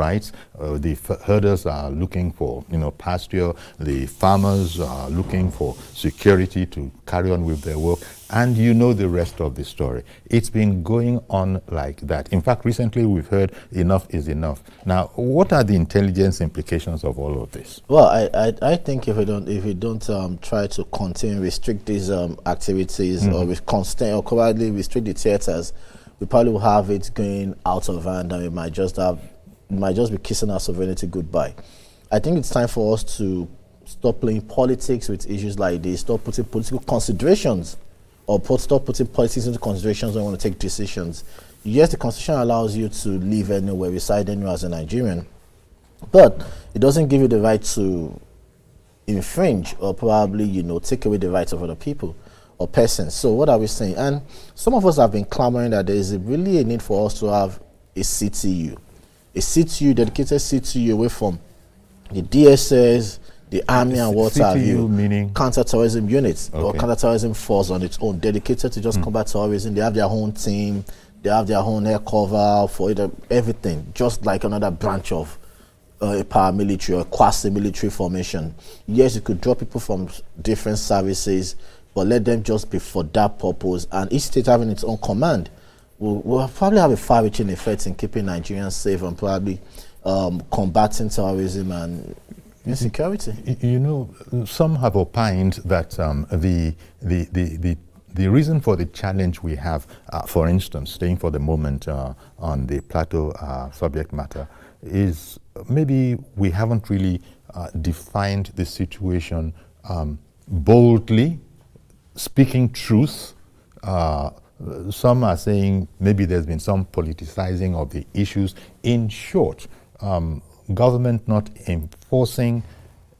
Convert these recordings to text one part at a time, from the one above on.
rights. The herders are looking for, pasture. The farmers are looking for security to carry on with their work. And you know the rest of the story. It's been going on like that. In fact, recently we've heard enough is enough. Now, what are the intelligence implications of all of this? Well, I think if we don't try to contain, restrict these activities, or probably restrict the theaters, we probably will have it going out of hand, and we might just be kissing our sovereignty goodbye. I think it's time for us to stop playing politics with issues like this, stop putting political considerations, or stop putting politics into considerations when we want to take decisions. Yes, the Constitution allows you to live anywhere, reside anywhere as a Nigerian, but it doesn't give you the right to infringe or probably, take away the rights of other people or persons. So what are we saying? And some of us have been clamoring that there is really a need for us to have a CTU, dedicated CTU away from the DSS, the army, and what have you, meaning counter-terrorism units, or counter-terrorism force on its own, dedicated to just combat terrorism. They have their own team, they have their own air cover for everything, just like another branch of a paramilitary or quasi-military formation. Yes, you could draw people from different services, but let them just be for that purpose, and each state having its own command will probably have a far-reaching effect in keeping Nigerians safe and probably combating terrorism and insecurity. Some have opined that the reason for the challenge we have, for instance, staying for the moment on the Plateau subject matter, is maybe we haven't really defined the situation boldly, speaking truth. Some are saying maybe there's been some politicizing of the issues. In short, government not enforcing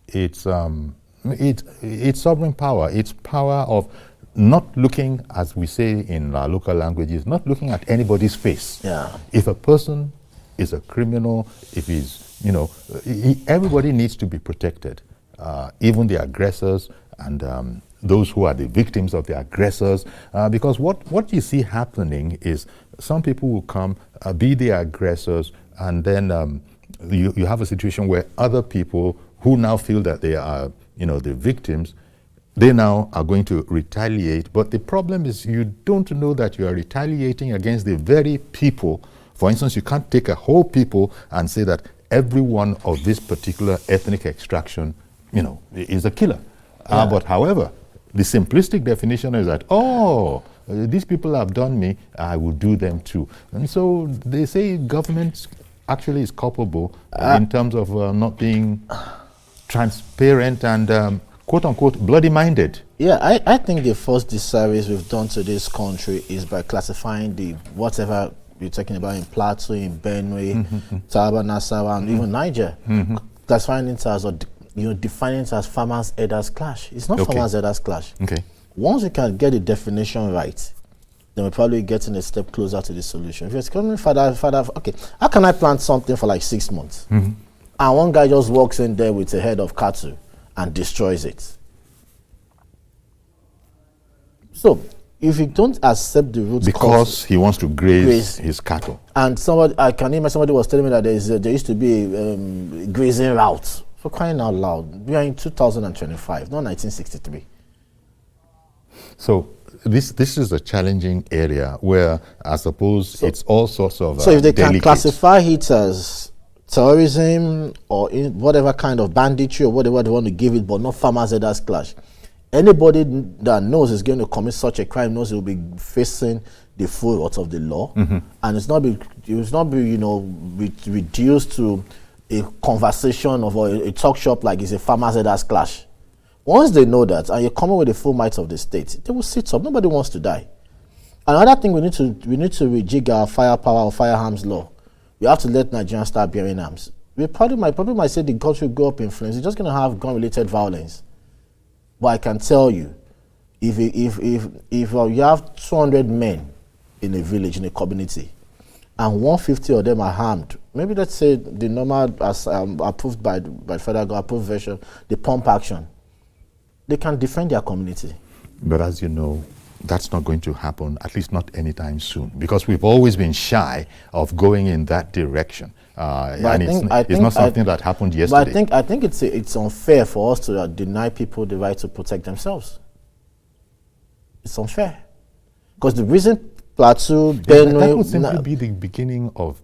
its sovereign power, its power of not looking, as we say in our local languages, not looking at anybody's face. Yeah. If a person is a criminal, if he's, everybody needs to be protected, even the aggressors and those who are the victims of the aggressors, because what you see happening is some people will come, be the aggressors, and then you have a situation where other people who now feel that they are, the victims, they now are going to retaliate. But the problem is you don't know that you are retaliating against the very people. For instance, you can't take a whole people and say that every one of this particular ethnic extraction, is a killer. Yeah. But however, the simplistic definition is that, these people have done me, I will do them too. And so they say government actually is culpable in terms of not being transparent and quote-unquote bloody-minded. Yeah, I think the first disservice we've done to this country is by classifying the whatever you're talking about in Plateau, in Benue, Taraba, Nasarawa, and even Niger, classifying it as, defining it as farmers' herders clash. It's not farmers' herders clash. Okay. Once we can get the definition right, then we're probably getting a step closer to the solution. If you're coming father, okay, how can I plant something for like 6 months? And one guy just walks in there with a head of cattle and destroys it. So, if you don't accept the root because he wants to graze his cattle. And I can imagine somebody was telling me that there used to be a grazing route. For crying out loud, we are in 2025, not 1963. So this is a challenging area where I suppose it's all sorts of so if they delicate. can classify it as terrorism or in whatever kind of banditry or whatever they want to give it, but not farmers' herders clash. Anybody that knows is going to commit such a crime knows he will be facing the full wrath of the law, and it's not be reduced to a conversation of a talk shop like it's a farmers' herders clash. Once they know that, and you're coming with the full might of the state, they will sit up. Nobody wants to die. Another thing we need to rejig our firepower or firearms law. We have to let Nigerians start bearing arms. My probably might say the country will go up in flames. It's just going to have gun-related violence. But I can tell you, if you have 200 men in a village, in a community, and 150 of them are armed, maybe let's say the normal, as approved by federal government, approved version, the pump action, they can defend their community. But as you know, that's not going to happen, at least not anytime soon, because we've always been shy of going in that direction. And it's not something that happened yesterday. But I think it's unfair for us to deny people the right to protect themselves. It's unfair. Because the reason Plateau, Benue... That would simply be the beginning of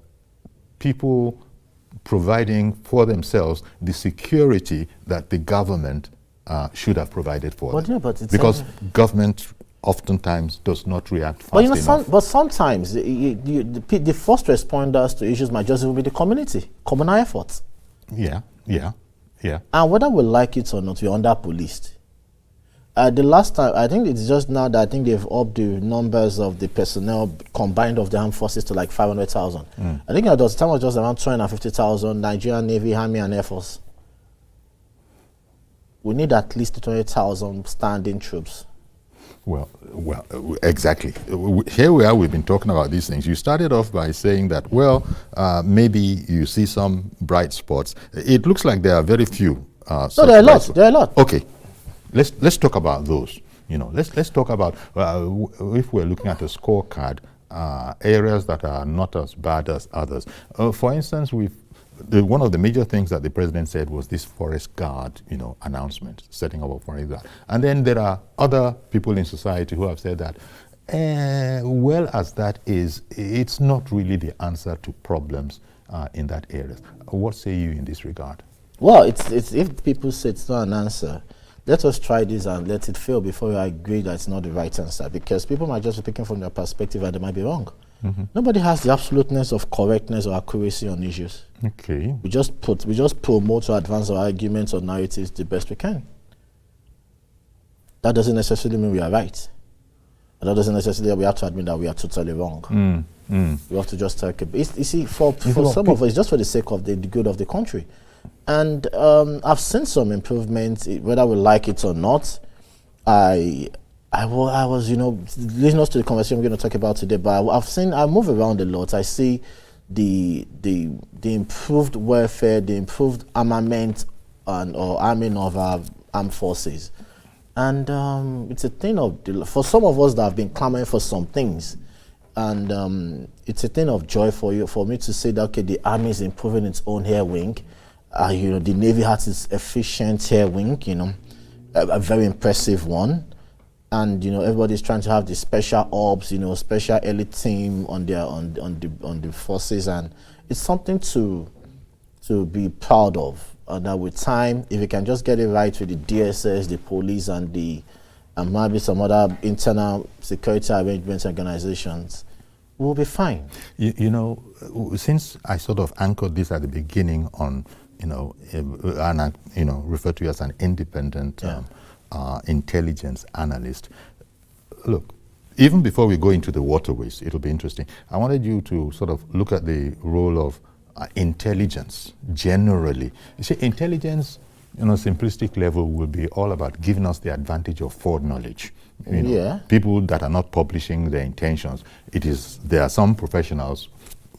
people providing for themselves the security that the government should have provided for them. Because government oftentimes does not react fast enough. But sometimes the first responders to issues might just even be the community, communal efforts. Yeah. And whether we like it or not, we're under-policed. The last time, I think it's just now that I think they've upped the numbers of the personnel combined of the armed forces to like 500,000. I think at the time it was just around 250,000, Nigerian Navy, Army, and Air Force. We need at least 20,000 standing troops. Well, exactly. Here we are, we've been talking about these things. You started off by saying that, well, maybe you see some bright spots. It looks like there are very few. No, there are a lot. Okay. Let's talk about those. Let's talk about if we're looking at a scorecard, areas that are not as bad as others. For instance, one of the major things that the president said was this forest guard, announcement, setting up a forest guard. And then there are other people in society who have said that, well as that is, it's not really the answer to problems in that area. What say you in this regard? Well, it's if people say it's not an answer, let us try this and let it fail before we agree that it's not the right answer, because people might just be picking from their perspective and they might be wrong. Nobody has the absoluteness of correctness or accuracy on issues. Okay. We just promote or advance our arguments or narratives the best we can. That doesn't necessarily mean we are right. And that doesn't necessarily mean we have to admit that we are totally wrong. We have to just take you see, for some of us, it's just for the sake of the good of the country. And I've seen some improvements, whether we like it or not. I was, listening to the conversation we're going to talk about today, but I move around a lot. I see the improved welfare, the improved armament or arming of our armed forces. And it's a thing of, for some of us that have been clamoring for some things, and it's a thing of joy for me to say that, okay, the army is improving its own air wing. The Navy has its efficient air wing, a very impressive one. And everybody's trying to have the special ops, special elite team on the forces, and it's something to be proud of. And that with time, if you can just get it right with the DSS, the police, and maybe some other internal security arrangements organizations, we'll be fine. Since I sort of anchored this at the beginning on, and I, refer to you as an independent intelligence analyst. Look, even before we go into the waterways, it'll be interesting. I wanted you to sort of look at the role of intelligence generally. You see, intelligence, on a simplistic level, will be all about giving us the advantage of foreknowledge. People that are not publishing their intentions. There are some professionals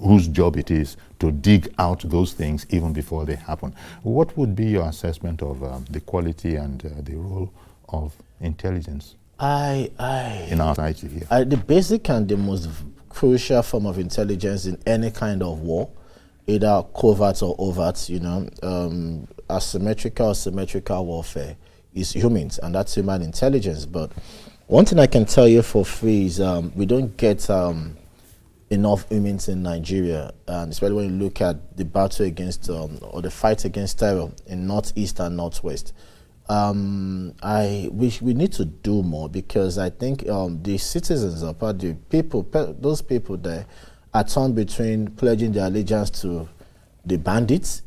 whose job it is to dig out those things even before they happen. What would be your assessment of the quality and the role of intelligence in our society here? The basic and the most crucial form of intelligence in any kind of war, either covert or overt, asymmetrical or symmetrical warfare, is humans, and that's human intelligence. But one thing I can tell you for free is we don't get enough humans in Nigeria, and especially when you look at the battle against or the fight against terror in Northeast and Northwest. We need to do more, because I think the citizens of the people, those people there, are torn between pledging their allegiance to the bandits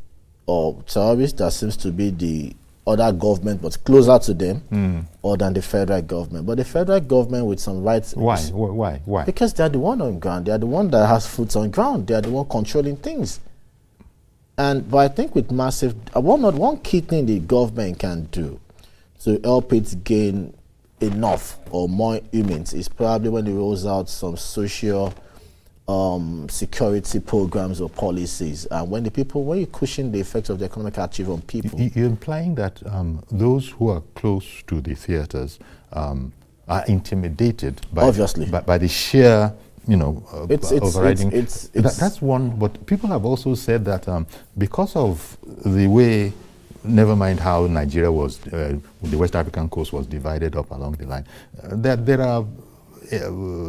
or terrorists that seems to be the other government, but closer to them, or than the federal government. But the federal government with some rights. Why? Because they are the one on ground. They are the one that has foot on ground. They are the one controlling things. But I think with massive, one key thing the government can do to help it gain enough or more humans is probably when it rolls out some social security programs or policies, and when you cushion the effects of the economic hardship on people. You're implying that those who are close to the theaters are intimidated by, obviously, by the sheer overriding. That's one. But people have also said that because of the way, never mind how Nigeria was, the West African coast was divided up along the line, that there are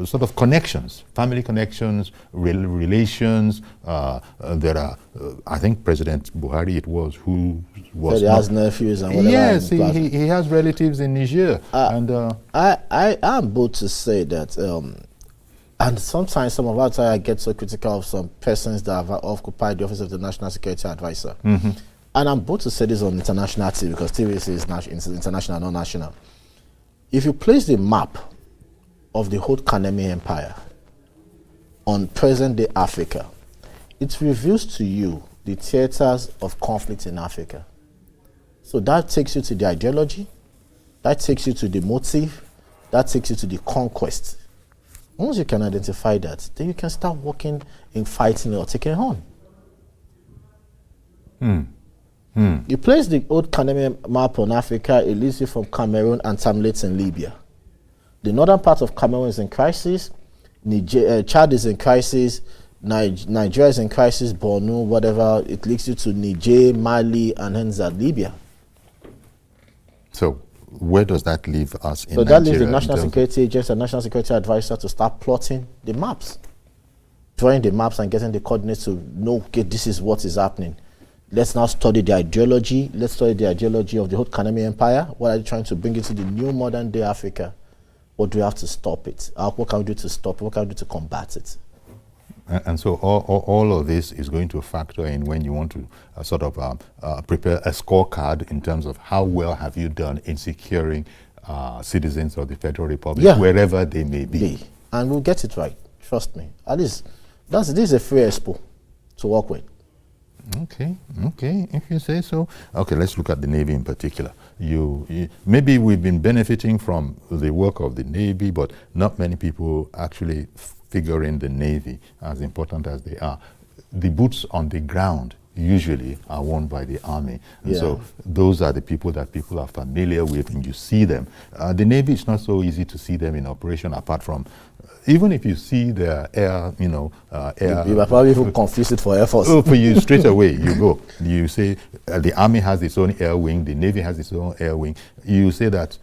sort of connections, family connections, relations. There are, I think President Buhari who was. So he has nephews and whatever. Yes, he has relatives in Niger. I am bold to say that, and sometimes some of our time I get so critical of some persons that have occupied the office of the National Security Advisor. Mm-hmm. And I'm bold to say this on international TV because TVC is international, not national. If you place the map of the whole Kanemi Empire on present-day Africa, it reveals to you the theaters of conflict in Africa. So that takes you to the ideology, that takes you to the motive, that takes you to the conquest. Once you can identify that, then you can start working in fighting or taking it on. You place the old Kanemi map on Africa, it leads you from Cameroon and terminates in Libya. The northern part of Cameroon is in crisis, Chad is in crisis, Nigeria is in crisis, Borno, whatever. It leads you to Niger, Mali, and hence Libya. So where does that leave us in Nigeria? So that leaves the National Security Agency and National Security Advisor to start plotting the maps, drawing the maps and getting the coordinates to know, okay, this is what is happening. Let's now study the ideology. Let's study the ideology of the whole Kanemi Empire. What are you trying to bring into the new modern day Africa? What do we have to stop it? What can we do to stop it? What can we do to combat it? And so all of this is going to factor in when you want to prepare a scorecard in terms of how well have you done in securing citizens of the Federal Republic, wherever they may be. And we'll get it right. Trust me. At least this is a free expo to work with. Okay, if you say so. Okay, let's look at the Navy in particular. Maybe we've been benefiting from the work of the Navy, but not many people actually figure in the Navy, as important as they are. The boots on the ground usually are worn by the Army. And so those are the people that people are familiar with and you see them. The Navy, it's not so easy to see them in operation, apart from, even if you see their air, you might probably even confuse it for Air Force. Oh, for you, straight away, you go. You say the Army has its own air wing, the Navy has its own air wing. You say that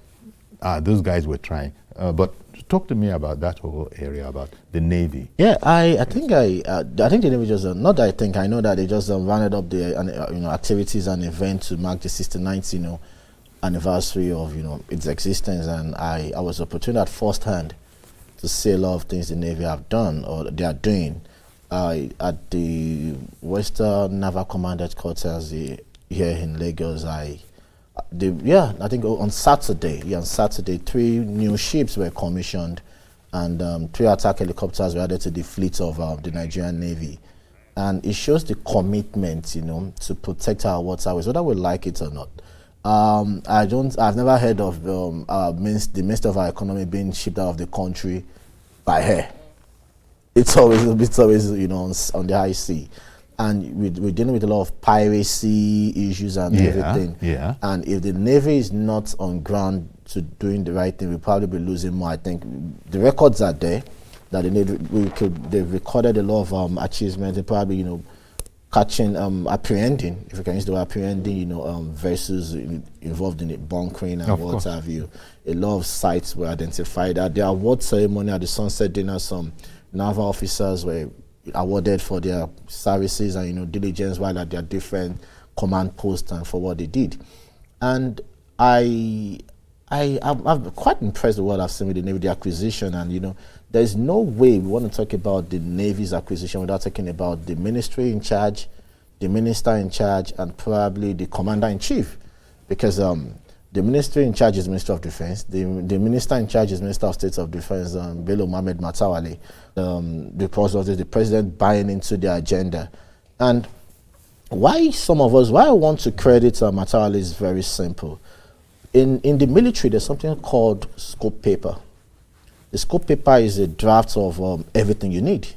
those guys were trying. But talk to me about that whole area, about the Navy. Yeah, I think the Navy just, not that I think, I know that they just rounded up the activities and events to mark the 69th, anniversary of, its existence. And I was opportune at first hand to see a lot of things the Navy have done or they are doing. At the Western Naval Command Headquarters here in Lagos, I think on Saturday, 3 new ships were commissioned and 3 attack helicopters were added to the fleet of the Nigerian Navy. And it shows the commitment, to protect our waterways, whether we like it or not. I've never heard of the Minister of our Economy being shipped out of the country by air. It's always on the high sea. And we're dealing with a lot of piracy issues and everything. Yeah. And if the Navy is not on ground to doing the right thing, we'll probably be losing more. I think the records are there that they've recorded a lot of achievements. They probably, catching, apprehending, if you can use the word apprehending, versus involved in it, bunkering and what have you. A lot of sites were identified. At the award ceremony at the Sunset Dinner, some naval officers were awarded for their services and diligence while at their different command posts and for what they did. And I'm quite impressed with what I've seen with the Navy, the acquisition, and there's no way we want to talk about the Navy's acquisition without talking about the ministry in charge, the minister in charge, and probably the commander-in-chief, because the ministry in charge is Minister of Defense, the minister in charge is Minister of State of Defense, Bello Mohammed Matawale, because of the president buying into the agenda. And why I want to credit Matawale is very simple. In the military, there's something called scope paper. The scope paper is a draft of everything you need.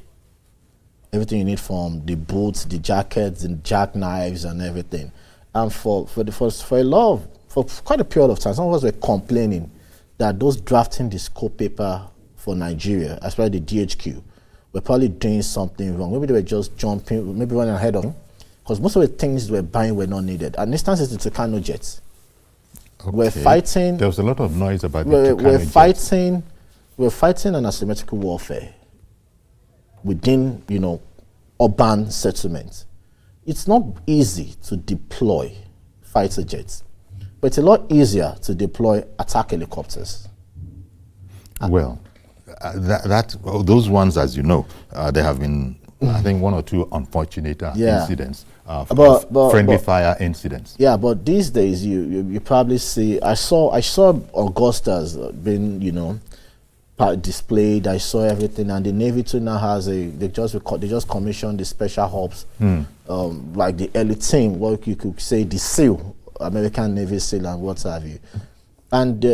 Everything you need, from the boots, the jackets, the jackknives, and everything. And for quite a period of time, some of us were complaining that those drafting the scope paper for Nigeria, especially the DHQ, were probably doing something wrong. Maybe they were just jumping, maybe running ahead of them, because most of the things they were buying were not needed. An instance is the Tucano jets. Okay. We're fighting. There was a lot of noise about the Tucano jets. We're fighting an asymmetrical warfare within, urban settlements. It's not easy to deploy fighter jets, but it's a lot easier to deploy attack helicopters. Well, those ones, as you know, there have been, I think, one or two unfortunate incidents, friendly fire incidents. Yeah, but these days you probably see. I saw Augustas being displayed. I saw everything, and the Navy too now has they just commissioned the special hubs, like the elite team, what you could say the SEAL, American Navy SEAL, and what have you. And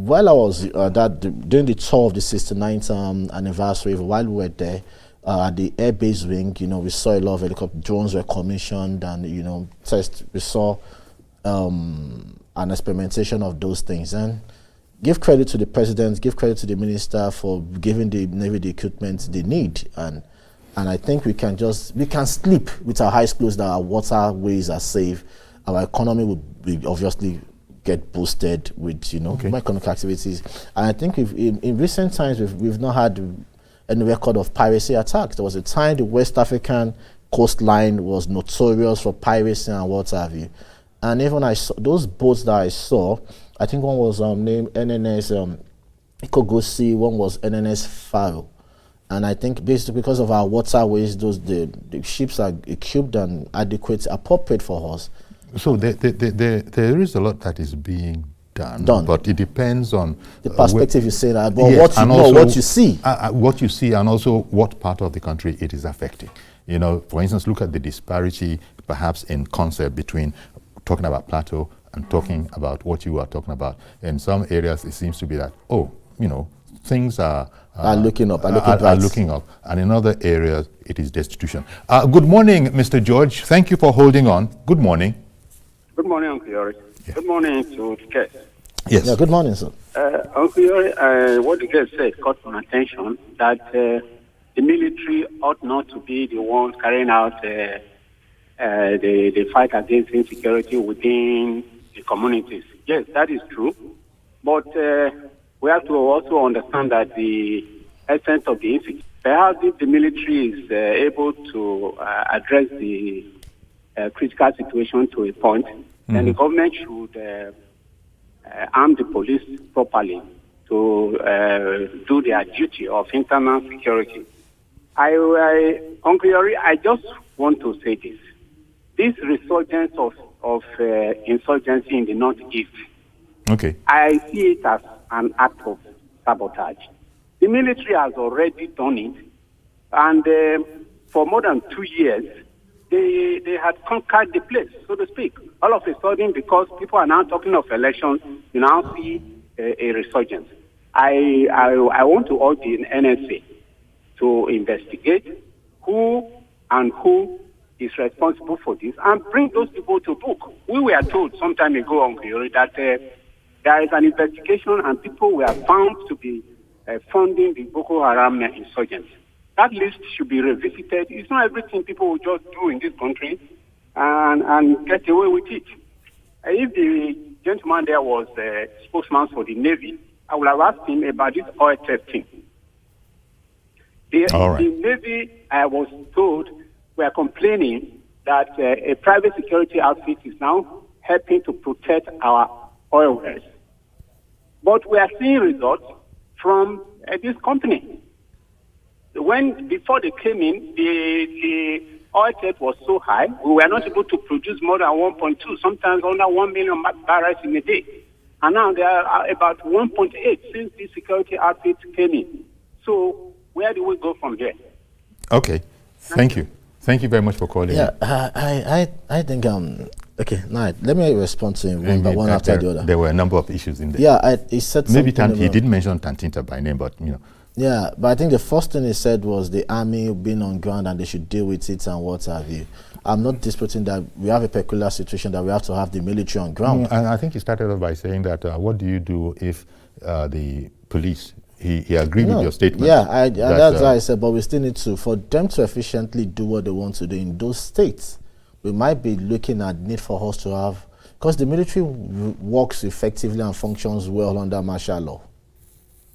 while I was during the tour of the 69th anniversary, while we were there at the Air Base Wing, we saw a lot of helicopter drones were commissioned, and we saw an experimentation of those things. And give credit to the president, give credit to the minister for giving the Navy the equipment they need, and I think we can sleep with our eyes closed that our waterways are safe. Our economy would obviously get boosted with more economic activities. And I think in recent times we've not had any record of piracy attacks. There was a time the West African coastline was notorious for piracy and what have you. And even I saw those boats that I saw. I think one was named NNS Ikogosi, one was NNS Faro. And I think basically because of our waterways, the ships are equipped and adequate, appropriate for us. So there is a lot that is being done, but it depends on the perspective you say that, but yes, what you see. What you see, and also what part of the country it is affecting. For instance, look at the disparity perhaps in concept between talking about plateau and talking about what you are talking about. In some areas, it seems to be that, things are looking up, looking up. And in other areas, it is destitution. Good morning, Mr. George. Thank you for holding on. Good morning. Good morning, Uncle Yori. Yeah. Good morning to the guest. Yes. Yeah, good morning, sir. Uncle Yori, what the guest said caught my attention, that the military ought not to be the ones carrying out the fight against insecurity within the communities. Yes, that is true. But we have to also understand that the essence of the insecurity, perhaps if the military is able to address the critical situation to a point, then the government should arm the police properly to do their duty of internal security. Uncle Yori, I just want to say this. This resurgence of insurgency in the Northeast, I see it as an act of sabotage. The military has already done it, and for more than 2 years, they had conquered the place, so to speak. All of a sudden, because people are now talking of elections, you now see a resurgence. I want to urge the NSA to investigate who is responsible for this and bring those people to book. We were told some time ago, Uncle Yori, that there is an investigation and people were found to be funding the Boko Haram insurgents. That list should be revisited. It's not everything people will just do in this country and get away with it. If the gentleman there was a spokesman for the Navy, I would have asked him about this oil testing. The Navy, I was told, were complaining that a private security outfit is now helping to protect our oil wells. But we are seeing results from this company. Before they came in, the oil theft was so high, we were not able to produce more than 1.2, sometimes under 1 million barrels in a day. And now they are about 1.8 since the security outfit came in. So where do we go from there? Okay, thank you. Thank you very much for calling. Yeah, I think okay. Now let me respond to him one by one after the other. There were a number of issues in there. Yeah, he said maybe he didn't mention Tantinta by name, but Yeah, but I think the first thing he said was the army being on ground and they should deal with it and what have you. I'm not disputing that we have a peculiar situation that we have to have the military on ground. And I think he started off by saying that what do you do if the police he agreed with your statement. Yeah, that's why I said, but we still need to, for them to efficiently do what they want to do in those states, we might be looking at need for us to have, because the military works effectively and functions well under martial law.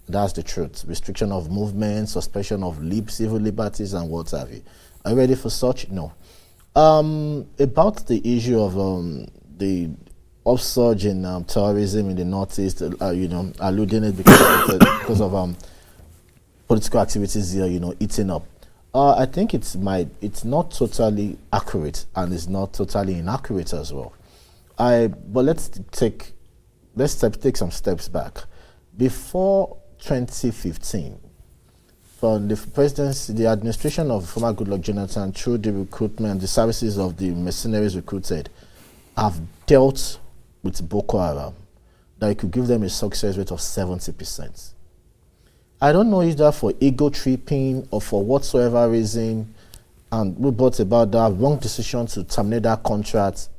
That's the truth. Restriction of movement, suspension of civil liberties, and what have you. Are you ready for such? No. About the issue of the upsurge in terrorism in the Northeast, alluding it because of political activities here, eating up. I think it's not totally accurate, and it's not totally inaccurate as well. But let's take some steps back. Before 2015, from the presidency, the administration of former Goodluck Jonathan, through the recruitment, the services of the mercenaries recruited, have dealt with Boko Haram, that it could give them a success rate of 70%. I don't know if that for ego tripping or for whatsoever reason, and we brought about that wrong decision to terminate that contract.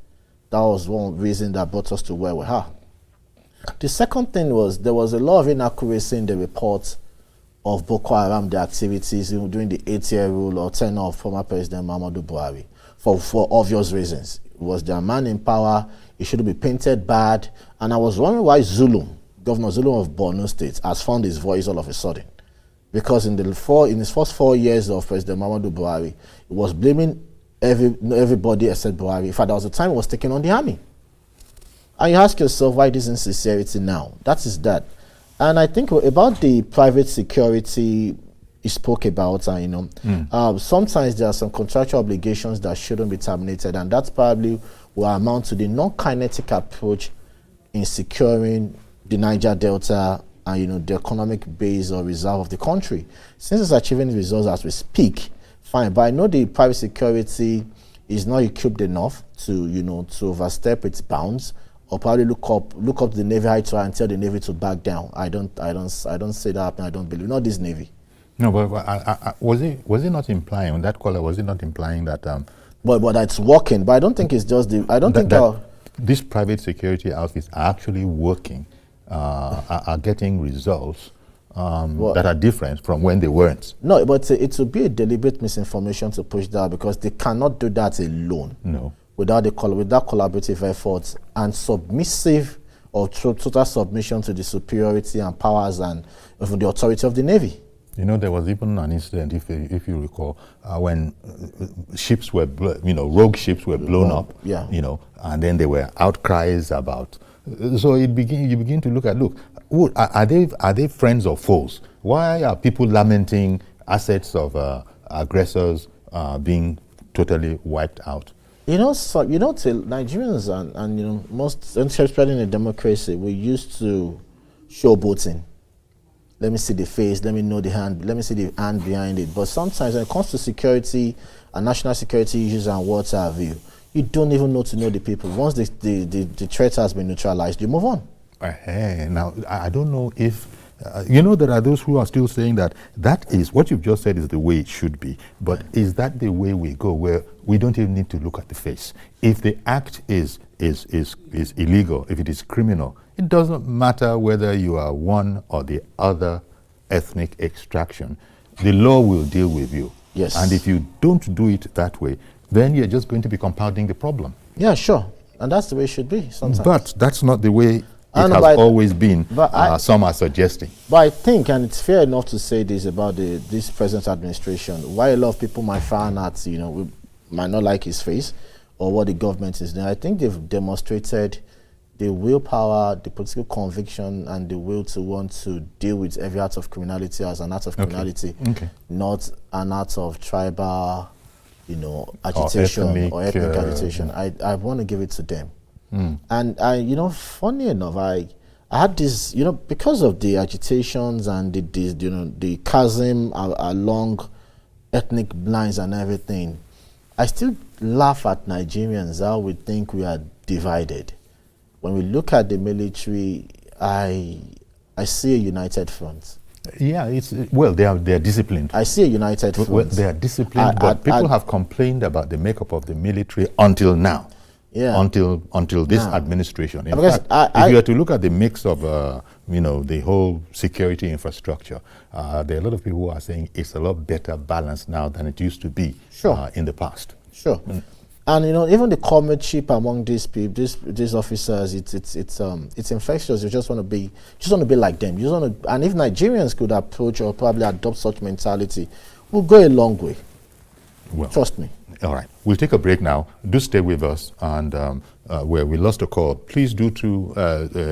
That was one reason that brought us to where we are. The second thing was there was a lot of inaccuracy in the report of Boko Haram, the activities during the 8-year rule or tenure of former President Muhammadu Buhari, for obvious reasons. It was their man in power. It should be painted bad. And I was wondering why Governor Zulum of Borno State has found his voice all of a sudden. Because in his first 4 years of President Muhammadu Buhari, he was blaming everybody except Buhari. In fact, there was a time he was taking on the army. And you ask yourself, why this insincerity now? That is that. And I think about the private security you spoke about, and sometimes there are some contractual obligations that shouldn't be terminated, and that's probably will amount to the non-kinetic approach in securing the Niger Delta and the economic base or reserve of the country. Since it's achieving the results as we speak, fine. But I know the private security is not equipped enough to overstep its bounds, or probably look up the Navy high to and tell the Navy to back down. I don't say that, and I don't believe. Not this Navy. No, but was he not implying on that caller? Was he not implying that? But it's working. But I don't think it's just the. I don't think that these private security outfits are actually working, are getting results that are different from when they weren't. No, but it would be a deliberate misinformation to push that, because they cannot do that alone. No. Without collaborative efforts and submissive or total submission to the superiority and powers and of the authority of the Navy. There was even an incident, if you recall, when ships were, rogue ships were blown up. Yeah. And then there were outcries about. So you begin to look, are they friends or foes? Why are people lamenting assets of aggressors being totally wiped out? Till Nigerians and most, especially in a democracy, we used to showboating. Let me see the face, let me know the hand, let me see the hand behind it. But sometimes when it comes to security and national security issues and what have you, you don't even know the people. Once the threat has been neutralized, you move on. Now, I don't know if, there are those who are still saying that is, what you've just said is the way it should be. But is that the way we go, where we don't even need to look at the face? If the act is illegal, if it is criminal, it doesn't matter whether you are one or the other ethnic extraction. The law will deal with you. Yes. And if you don't do it that way, then you're just going to be compounding the problem. Yeah, sure. And that's the way it should be sometimes. But that's not the way it has always been, some are suggesting. But I think, and it's fair enough to say this about this present administration, why a lot of people might find out, we might not like his face or what the government is doing. I think they've demonstrated the willpower, the political conviction, and the will to want to deal with every act of criminality as an act of criminality, not an act of tribal, agitation or ethnic agitation. I want to give it to them. And funny enough, I had this, because of the agitations and the chasm along ethnic lines and everything, I still laugh at Nigerians how we think we are divided. When we look at the military, I see a united front. Yeah, they are disciplined. I see a united front. Well, they are disciplined, but people have complained about the makeup of the military until now. until this administration. In fact, if you were to look at the mix of the whole security infrastructure, there are a lot of people who are saying it's a lot better balanced now than it used to be in the past. Sure. And even the comradeship among these people, these officers, it's infectious. You just want to be like them. You just want to, and if Nigerians could approach or probably adopt such mentality, we'll go a long way. Well, trust me. All right, we'll take a break now. Do stay with us, and where we lost a call, please do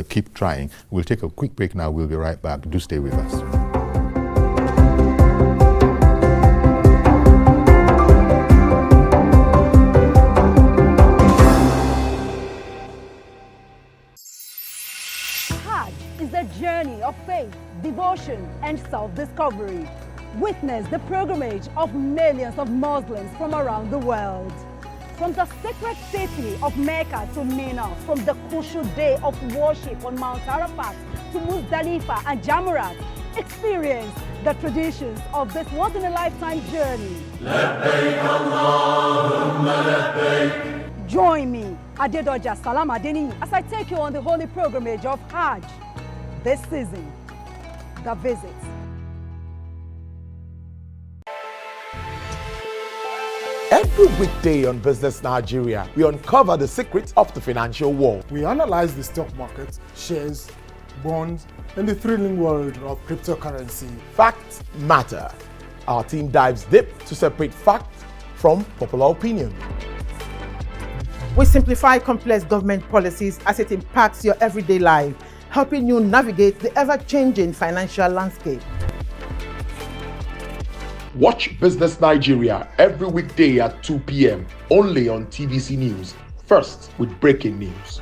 keep trying. We'll take a quick break now. We'll be right back. Do stay with us. Hajj is a journey of faith, devotion, and self-discovery. Witness the pilgrimage of millions of Muslims from around the world. From the sacred city of Mecca to Mina, from the crucial day of worship on Mount Arafat to Muzdalifah and Jamarat, experience the traditions of this once-in-a-lifetime journey. Labbaik Allahumma labbaik. Join me, Adedoja Salam Adeni, as I take you on the holy pilgrimage of Hajj. This season, The Visit. Every weekday on Business Nigeria, we uncover the secrets of the financial world. We analyze the stock market, shares, bonds, and the thrilling world of cryptocurrency. Facts matter. Our team dives deep to separate facts from popular opinion. We simplify complex government policies as it impacts your everyday life, helping you navigate the ever-changing financial landscape. Watch Business Nigeria every weekday at 2 p.m. only on TVC News. First with breaking news.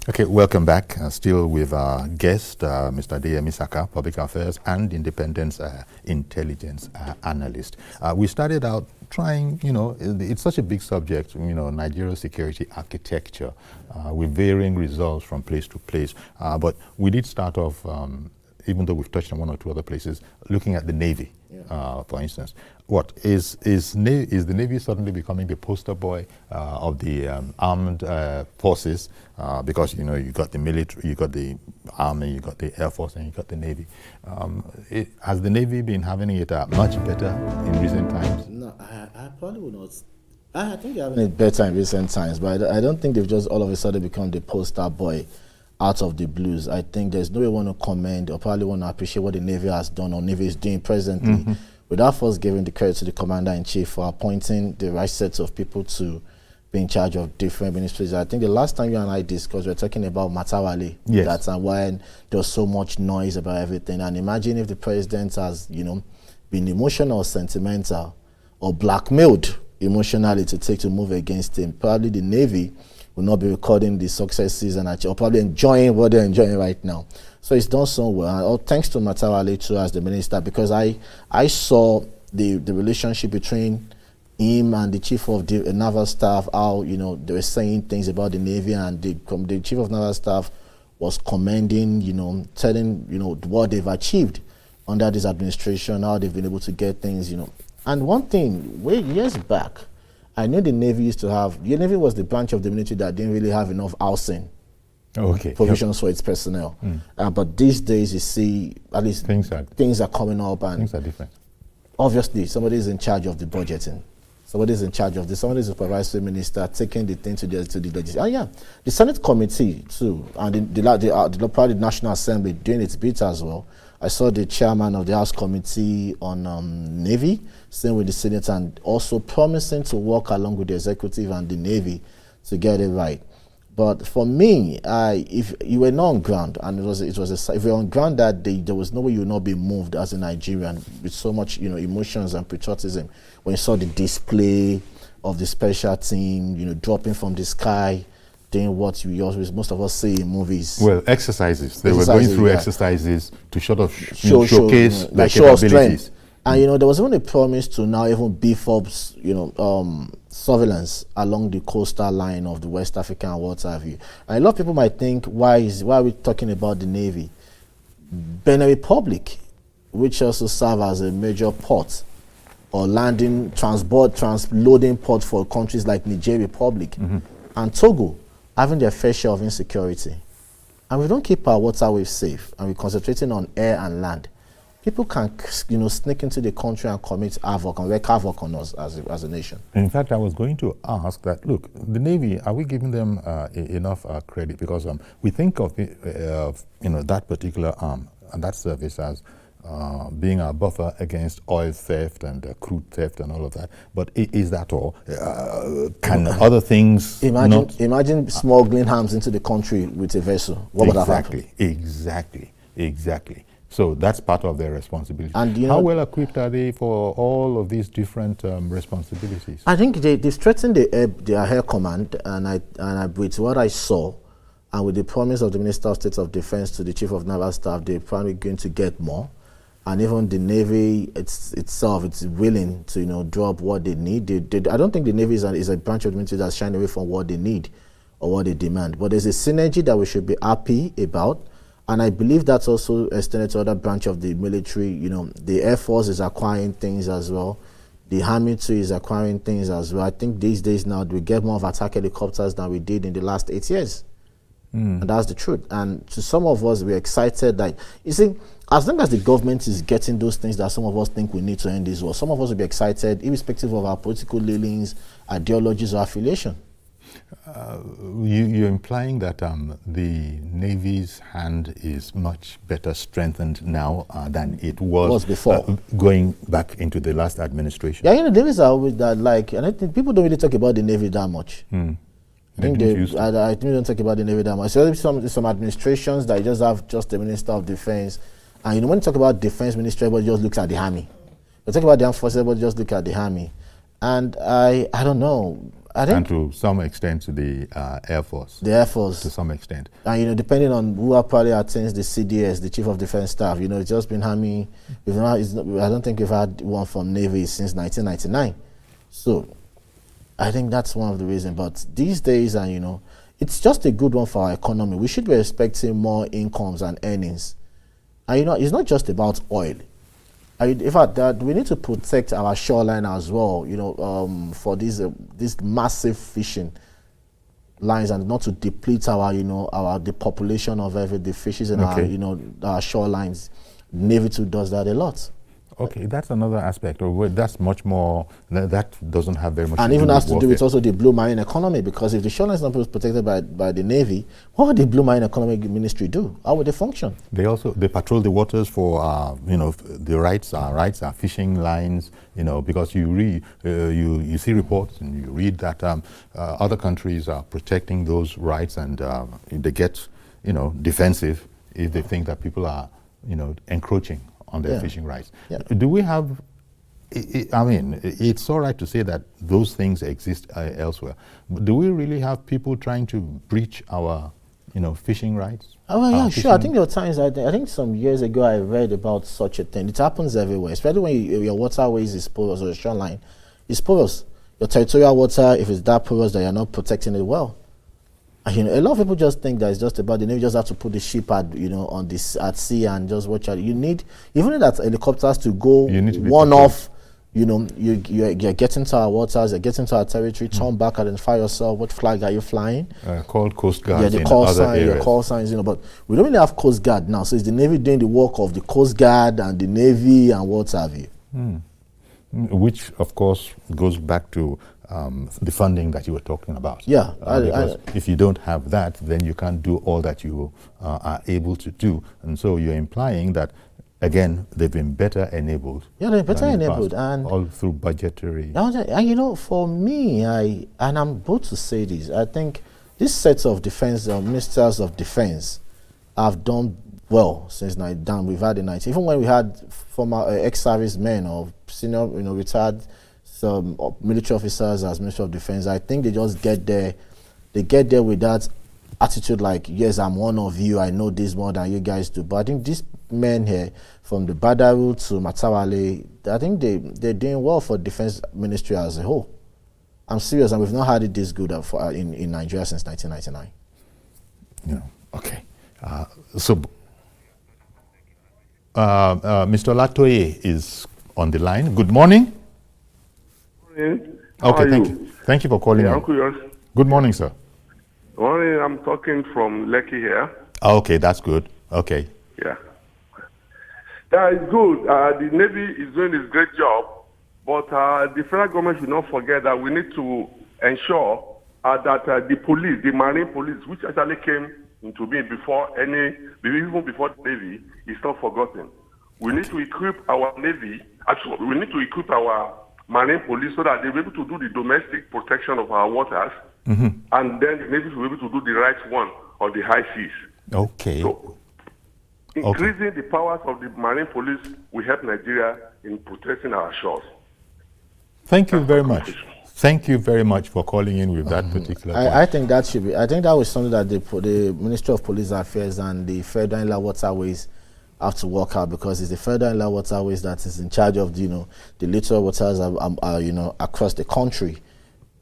Okay, welcome back. Still with our guest, Mr. Adeyemi Saka, Public Affairs and Independence Intelligence Analyst. We started out trying, it's such a big subject, Nigeria's security architecture, with varying results from place to place. But we did start off, even though we've touched on one or two other places, looking at the Navy, for instance. What is the Navy suddenly becoming the poster boy of the armed forces? Because you got the military, you got the Army, you got the Air Force, and you got the Navy. Has the Navy been having it much better in recent times? No, I probably would not. I think they're having it better in recent times, but I don't think they've just all of a sudden become the poster boy out of the blues. I think there's no way want to commend or probably want to appreciate what the Navy has done or Navy is doing presently, without first giving the credit to the Commander-in-Chief for appointing the right sets of people to be in charge of different ministries. I think the last time you and I discussed, we were talking about Matawale. Yes. That's when there was so much noise about everything. And imagine if the president has, been emotional, sentimental, or blackmailed emotionally to move against him. Probably the Navy will not be recording the successes and or probably enjoying what they're enjoying right now. So it's done so well. And thanks to Matawale too as the minister, because I saw the relationship between him and the chief of the naval staff, how they were saying things about the Navy, and the chief of naval staff was commending, telling what they've achieved under this administration, how they've been able to get things, And one thing, years back, I knew the Navy used to have, the Navy was the branch of the military that didn't really have enough housing provisions for its personnel. But these days, you see, at least things are coming up, and things are different. Obviously, somebody is in charge of the budgeting. Somebody is in charge of this. Somebody is the supervisory minister taking the thing to the legislature. The Senate committee too, and the National Assembly doing its bit as well. I saw the chairman of the House Committee on Navy staying with the Senate and also promising to work along with the executive and the Navy to get it right. But for me, if you were not on ground, and if you were on ground that day, there was no way you would not be moved as a Nigerian with so much emotions and patriotism when you saw the display of the special team, dropping from the sky, doing what most of us see in movies. Well, exercises. They were going through exercises to showcase their capabilities. And you know, there was even a promise to now even beef up, you know, surveillance along the coastal line of the West Africa and what have you. And a lot of people might think, why are we talking about the Navy? Benue Republic, which also serve as a major port or landing, transloading port for countries like Niger Republic and Togo, having their fair share of insecurity. And we don't keep our waterways safe, and we're concentrating on air and land. People can, you know, sneak into the country and commit havoc and wreak havoc on us as a nation. In fact, I was going to ask that, look, the Navy, are we giving them enough credit? Because we think of, you know, that particular arm and that service as being a buffer against oil theft and crude theft and all of that. But is that all? Can other things Imagine smuggling arms into the country with a vessel. What would have happened? Exactly. So that's part of their responsibility. And how well equipped are they for all of these different responsibilities? I think they've strengthened their air command, and with what I saw, and with the promise of the Minister of State of Defense to the Chief of Naval Staff, they're probably going to get more. And even the Navy itself, it's willing to, you know, drop what they need. I don't think the Navy is a branch of the military that's shying away from what they need or what they demand. But there's a synergy that we should be happy about. And I believe that's also extended to other branch of the military. You know, the Air Force is acquiring things as well. The Army too is acquiring things as well. I think these days now we get more of attack helicopters than we did in the last 8 years. And that's the truth. And to some of us, we're excited that, you see, as long as the government is getting those things that some of us think we need to end this war, some of us will be excited, irrespective of our political leanings, ideologies, or affiliation. You're implying that the Navy's hand is much better strengthened now than it was before, going back into the last administration. Yeah, you know, the Navy's are always that, like, and I think people don't really talk about the Navy that much. I think they don't talk about the Navy that much. So some administrations that just have just the Minister of Defense, and you know, when you talk about Defense Ministry, everybody just looks at the Army. You talk about the Armed Forces, everybody just look at the Army. And I don't know. I think, and to some extent to the Air Force. The Air Force. To some extent. And, you know, depending on who probably attends the CDS, the Chief of Defense Staff, you know, it's just been Army. I don't think we've had one from Navy since 1999. So I think that's one of the reasons. But these days, and you know, it's just a good one for our economy. We should be expecting more incomes and earnings. And, you know, it's not just about oil. In fact, that we need to protect our shoreline as well, you know, for these massive fishing lines, and not to deplete our, you know, the population of the fishes in our, you know, our shorelines. Navy too does that a lot. Okay, that's another aspect. That's much more. That doesn't have very much. And even has to do with also the blue marine economy, because if the shoreline is not protected by the Navy, what would the blue marine economy ministry do? How would they function? They patrol the waters for you know, the rights, our fishing lines. You know, because you see reports and you read that other countries are protecting those rights, and they get, you know, defensive if they think that people are, you know, encroaching on their fishing rights. Do we have, I mean, it's all right to say that those things exist elsewhere, but do we really have people trying to breach our, you know, fishing rights? Oh, yeah, sure. I think there were times, I think some years ago I read about such a thing. It happens everywhere, especially when your waterways is porous, or your shoreline is porous. Your territorial water, if it's that porous, that you're not protecting it well. You know, a lot of people just think that it's just about the Navy just have to put the ship at, you know, on this at sea and just watch out. You need that helicopters to go one off. You know, you're getting to our waters, you're getting to our territory. Turn back, identify yourself. What flag are you flying? Called Coast Guard. Yeah, the call sign, your call signs. You know, but we don't really have Coast Guard now. So it's the Navy doing the work of the Coast Guard and the Navy and what have you. Which, of course, goes back to the funding that you were talking about. Yeah. Because if you don't have that, then you can't do all that you are able to do. And so you're implying that, again, they've been better enabled. Yeah, they're better enabled. And all through budgetary. And, you know, for me, and I'm both to say this, I think this sets of defense, ministers of defense, have done well since we've had the 90s. Even when we had former ex-servicemen or senior, you know, retired some military officers as Minister of Defense, I think they just get there. They get there with that attitude like, yes, I'm one of you, I know this more than you guys do. But I think these men here, from the Badaru to Matawale, I think they're doing well for defense ministry as a whole. I'm serious, and we've not had it this good in Nigeria since 1999. Yeah. Okay. Mr. Latoye is on the line. Good morning. Morning. Okay, thank you. Thank you for calling in. Uncle Yours. Good morning, sir. Morning, I'm talking from Lekki here. Okay, that's good. Okay. Yeah. Yeah, it's good. The Navy is doing a great job, but the federal government should not forget that we need to ensure that the police, the Marine Police, which actually came into being even before the Navy, is not forgotten. We need to equip our Navy, actually, we need to equip our Marine Police so that they'll be able to do the domestic protection of our waters, and then the Navy will be able to do the right one on the high seas. Okay. So, increasing the powers of the Marine Police will help Nigeria in protecting our shores. Thank you very much. Thank you very much for calling in with that particular point. I think that should be. I think that was something that the Ministry of Police Affairs and the Federal Inland Waterways have to work out, because it's the Federal Inland Waterways that is in charge of the littoral waters across the country.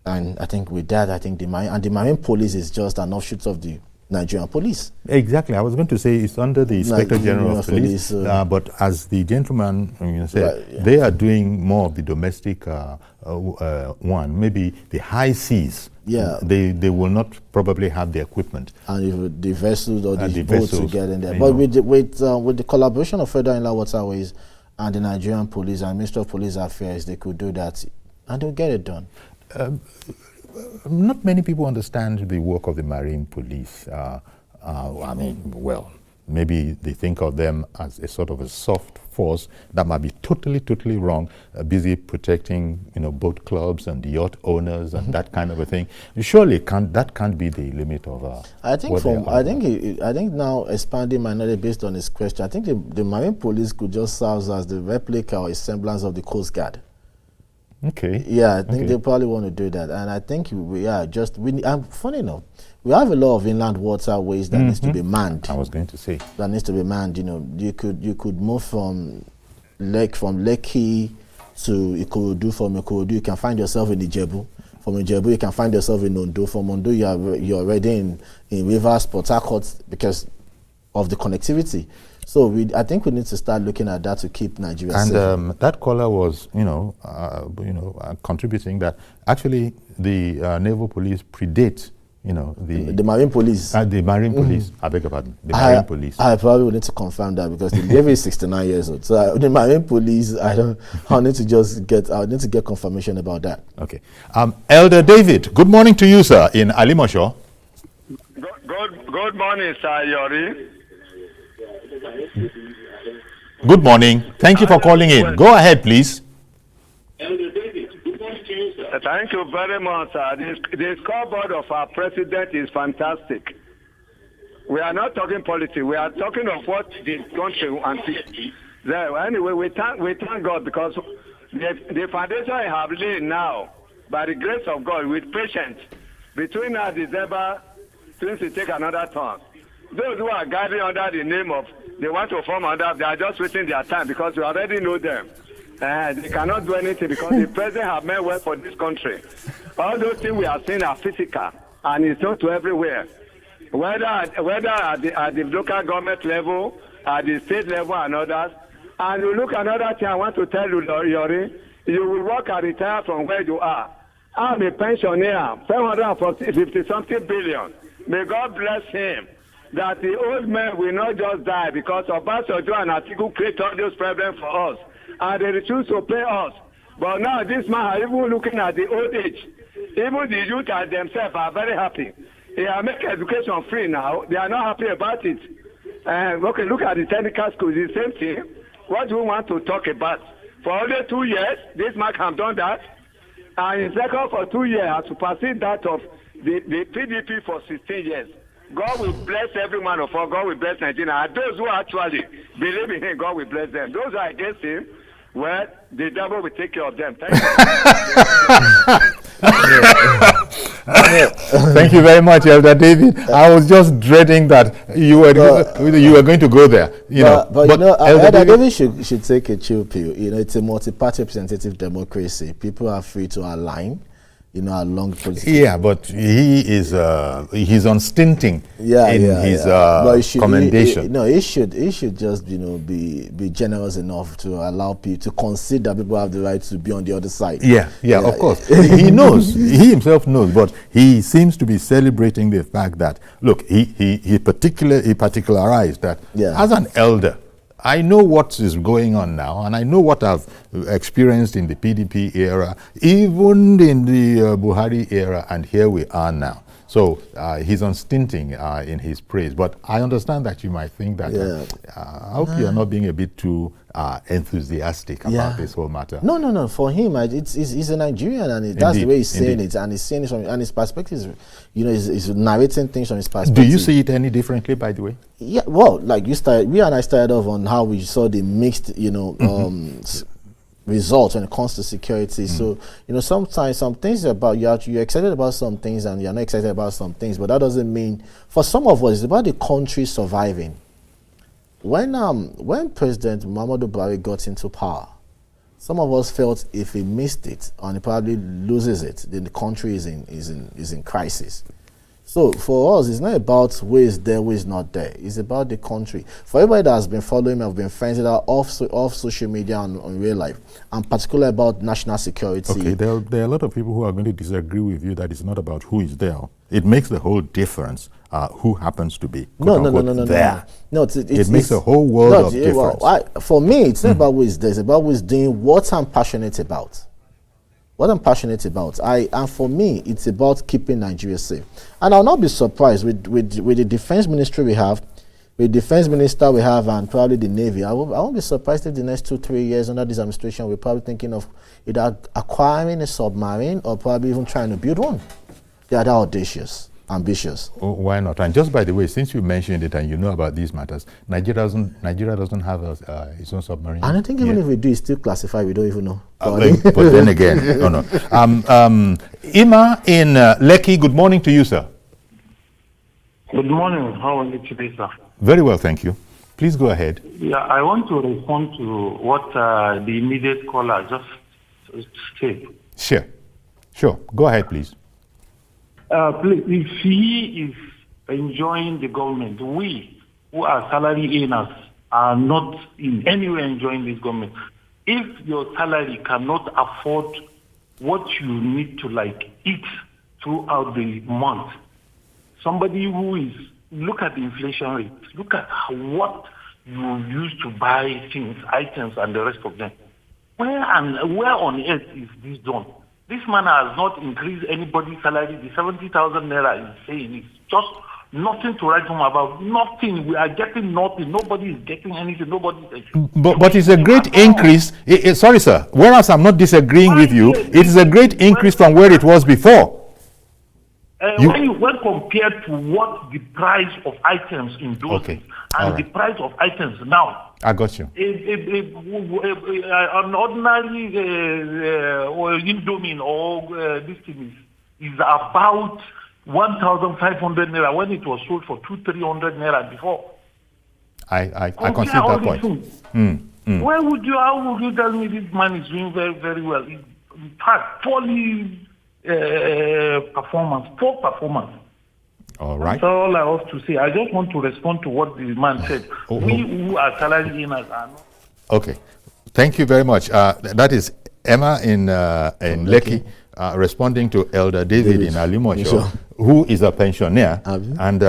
And I think with that, the Marine Police is just an offshoot of the Nigerian police. Exactly. I was going to say it's under the Inspector General of Police, but as the gentleman said, right, yeah, they are doing more of the domestic one, maybe the high seas. Yeah, they will not probably have the equipment and the vessels or the boats to get in there. But with the collaboration of Federal Inland Waterways and the Nigerian Police and Ministry of Police Affairs, they could do that and they'll get it done. Not many people understand the work of the Marine Police. Maybe they think of them as a sort of a soft force that might be totally wrong, busy protecting, boat clubs and yacht owners and that kind of a thing. Surely that can't be the limit of. I think now, expanding minority based on his question, I think the Marine Police could just serve as the replica or a semblance of the Coast Guard. Okay. Yeah, I think they probably want to do that, and I think funny enough, we have a lot of inland waterways that needs to be manned. I was going to say that needs to be manned. You could move from Lekki to Ikorodu. From Ikorodu, you can find yourself in Ijebu. From Ijebu, you can find yourself in Ondo. From Ondo, you're already in Rivers, Port Harcourt, because of the connectivity. So I think we need to start looking at that to keep Nigeria safe. And that caller was, contributing that actually the naval police predate, the Marine Police. The Marine Police. I beg your pardon. The Marine Police. I probably would need to confirm that, because the Navy is 69 years old. So the Marine Police, I'll need to get confirmation about that. Okay. Elder David, good morning to you, sir, in Alimosho. Good morning, sir Yori. Good morning. Thank you for calling in. Go ahead, please. Thank you very much, sir. The scoreboard of our president is fantastic. We are not talking politics. We are talking of what the country wants. Anyway, we thank God, because the foundation I have laid now, by the grace of God, with patience, between now and December, since we take another turn. Those who are gathering under the name of, they want to form under, they are just wasting their time, because we already know them. They cannot do anything, because the president have meant well for this country. All those things we are seeing are physical, and it's not to everywhere. Whether at the local government level, at the state level, and others. And you look at another thing I want to tell you, Yori, you will work and retire from where you are. I'm a pensioner, 750-something billion. May God bless him. That the old men will not just die because Obasanjo and Atiku create all those problems for us, and they refuse to pay us. But now this man, even looking at the old age, even the youth themselves are very happy. They are making education free now. They are not happy about it. Okay, look at the technical schools, the same thing. What do we want to talk about? For only 2 years, this man have done that, and in second for 2 years has superseded that of the PDP for 16 years. God will bless every man of us. God will bless Nigeria. And those who actually believe in him, God will bless them. Those who are against him, well, the devil will take care of them. Thank you. Thank you very much, Elder David. I was just dreading that you were going to go there. But Elder David should take a chill pill. It's a multi-party representative democracy. People are free to align, along political. Yeah, but he's unstinting in his commendation. He should just be generous enough to allow people to consider people have the right to be on the other side. Yeah, of course. He knows. He himself knows, but he seems to be celebrating the fact that look, he particularized that as an elder, I know what is going on now, and I know what I've experienced in the PDP era, even in the Buhari era, and here we are now. So he's unstinting in his praise. But I understand that you might think that I hope you're not being a bit too enthusiastic about this whole matter. No. For him, he's a Nigerian, and that's the way he's saying it, and he's saying it from his perspective. He's narrating things from his perspective. Do you see it any differently, by the way? Yeah. Well, like we and I started off on how we saw the mixed, results when it comes to security. So, sometimes some things about you're excited about some things and you're not excited about some things, but that doesn't mean for some of us it's about the country surviving. When President Muhammadu Buhari got into power, some of us felt if he missed it and he probably loses it, then the country is in crisis. So for us, it's not about who is there, who is not there. It's about the country. For everybody that has been following me, I've been friends with her off social media and on real life, and particularly about national security. Okay, there are a lot of people who are going to disagree with you that it's not about who is there. It makes the whole difference who happens to be there. No, it makes a whole world of difference. For me, it's not about who is there. It's about who is doing what I'm passionate about. And for me, it's about keeping Nigeria safe. And I'll not be surprised with the defense ministry we have, with the defense minister we have, and probably the Navy. I won't be surprised if the next 2-3 years under this administration, we're probably thinking of either acquiring a submarine or probably even trying to build one. They are that audacious. Ambitious. Oh, why not? And just by the way, since you mentioned it and you know about these matters, Nigeria doesn't have its own submarine. I don't think even if we do, it's still classified. We don't even know. But then again, no. Ima in Lekki, good morning to you, sir. Good morning. How are you today, sir? Very well, thank you. Please go ahead. Yeah, I want to respond to what the immediate caller just said. Sure. Go ahead, please. Please, if he is enjoying the government, we who are salary earners are not in any way enjoying this government. If your salary cannot afford what you need to eat throughout the month, somebody who is, look at the inflation rate, look at what you use to buy things, items, and the rest of them. Where on earth is this done? This man has not increased anybody's salary. The 70,000 naira is saying it's just nothing to write home about. Nothing. We are getting nothing. Nobody is getting anything. But it's a great increase. Sorry, sir. Whereas I'm not disagreeing with you, it is a great increase from where it was before. When compared to what the price of items in those and the price of items now, I got you. An ordinary Indomie or this thing is about 1,500 naira when it was sold for 200-300 naira before. I consider that point. How would you tell me this man is doing very, very well? In fact, poor performance. All right. That's all I have to say. I just want to respond to what the man said. We who are salary earners are not. Okay. Thank you very much. That is Emma in Lekki responding to Elder David in Alimosho, who is a pensioner. And,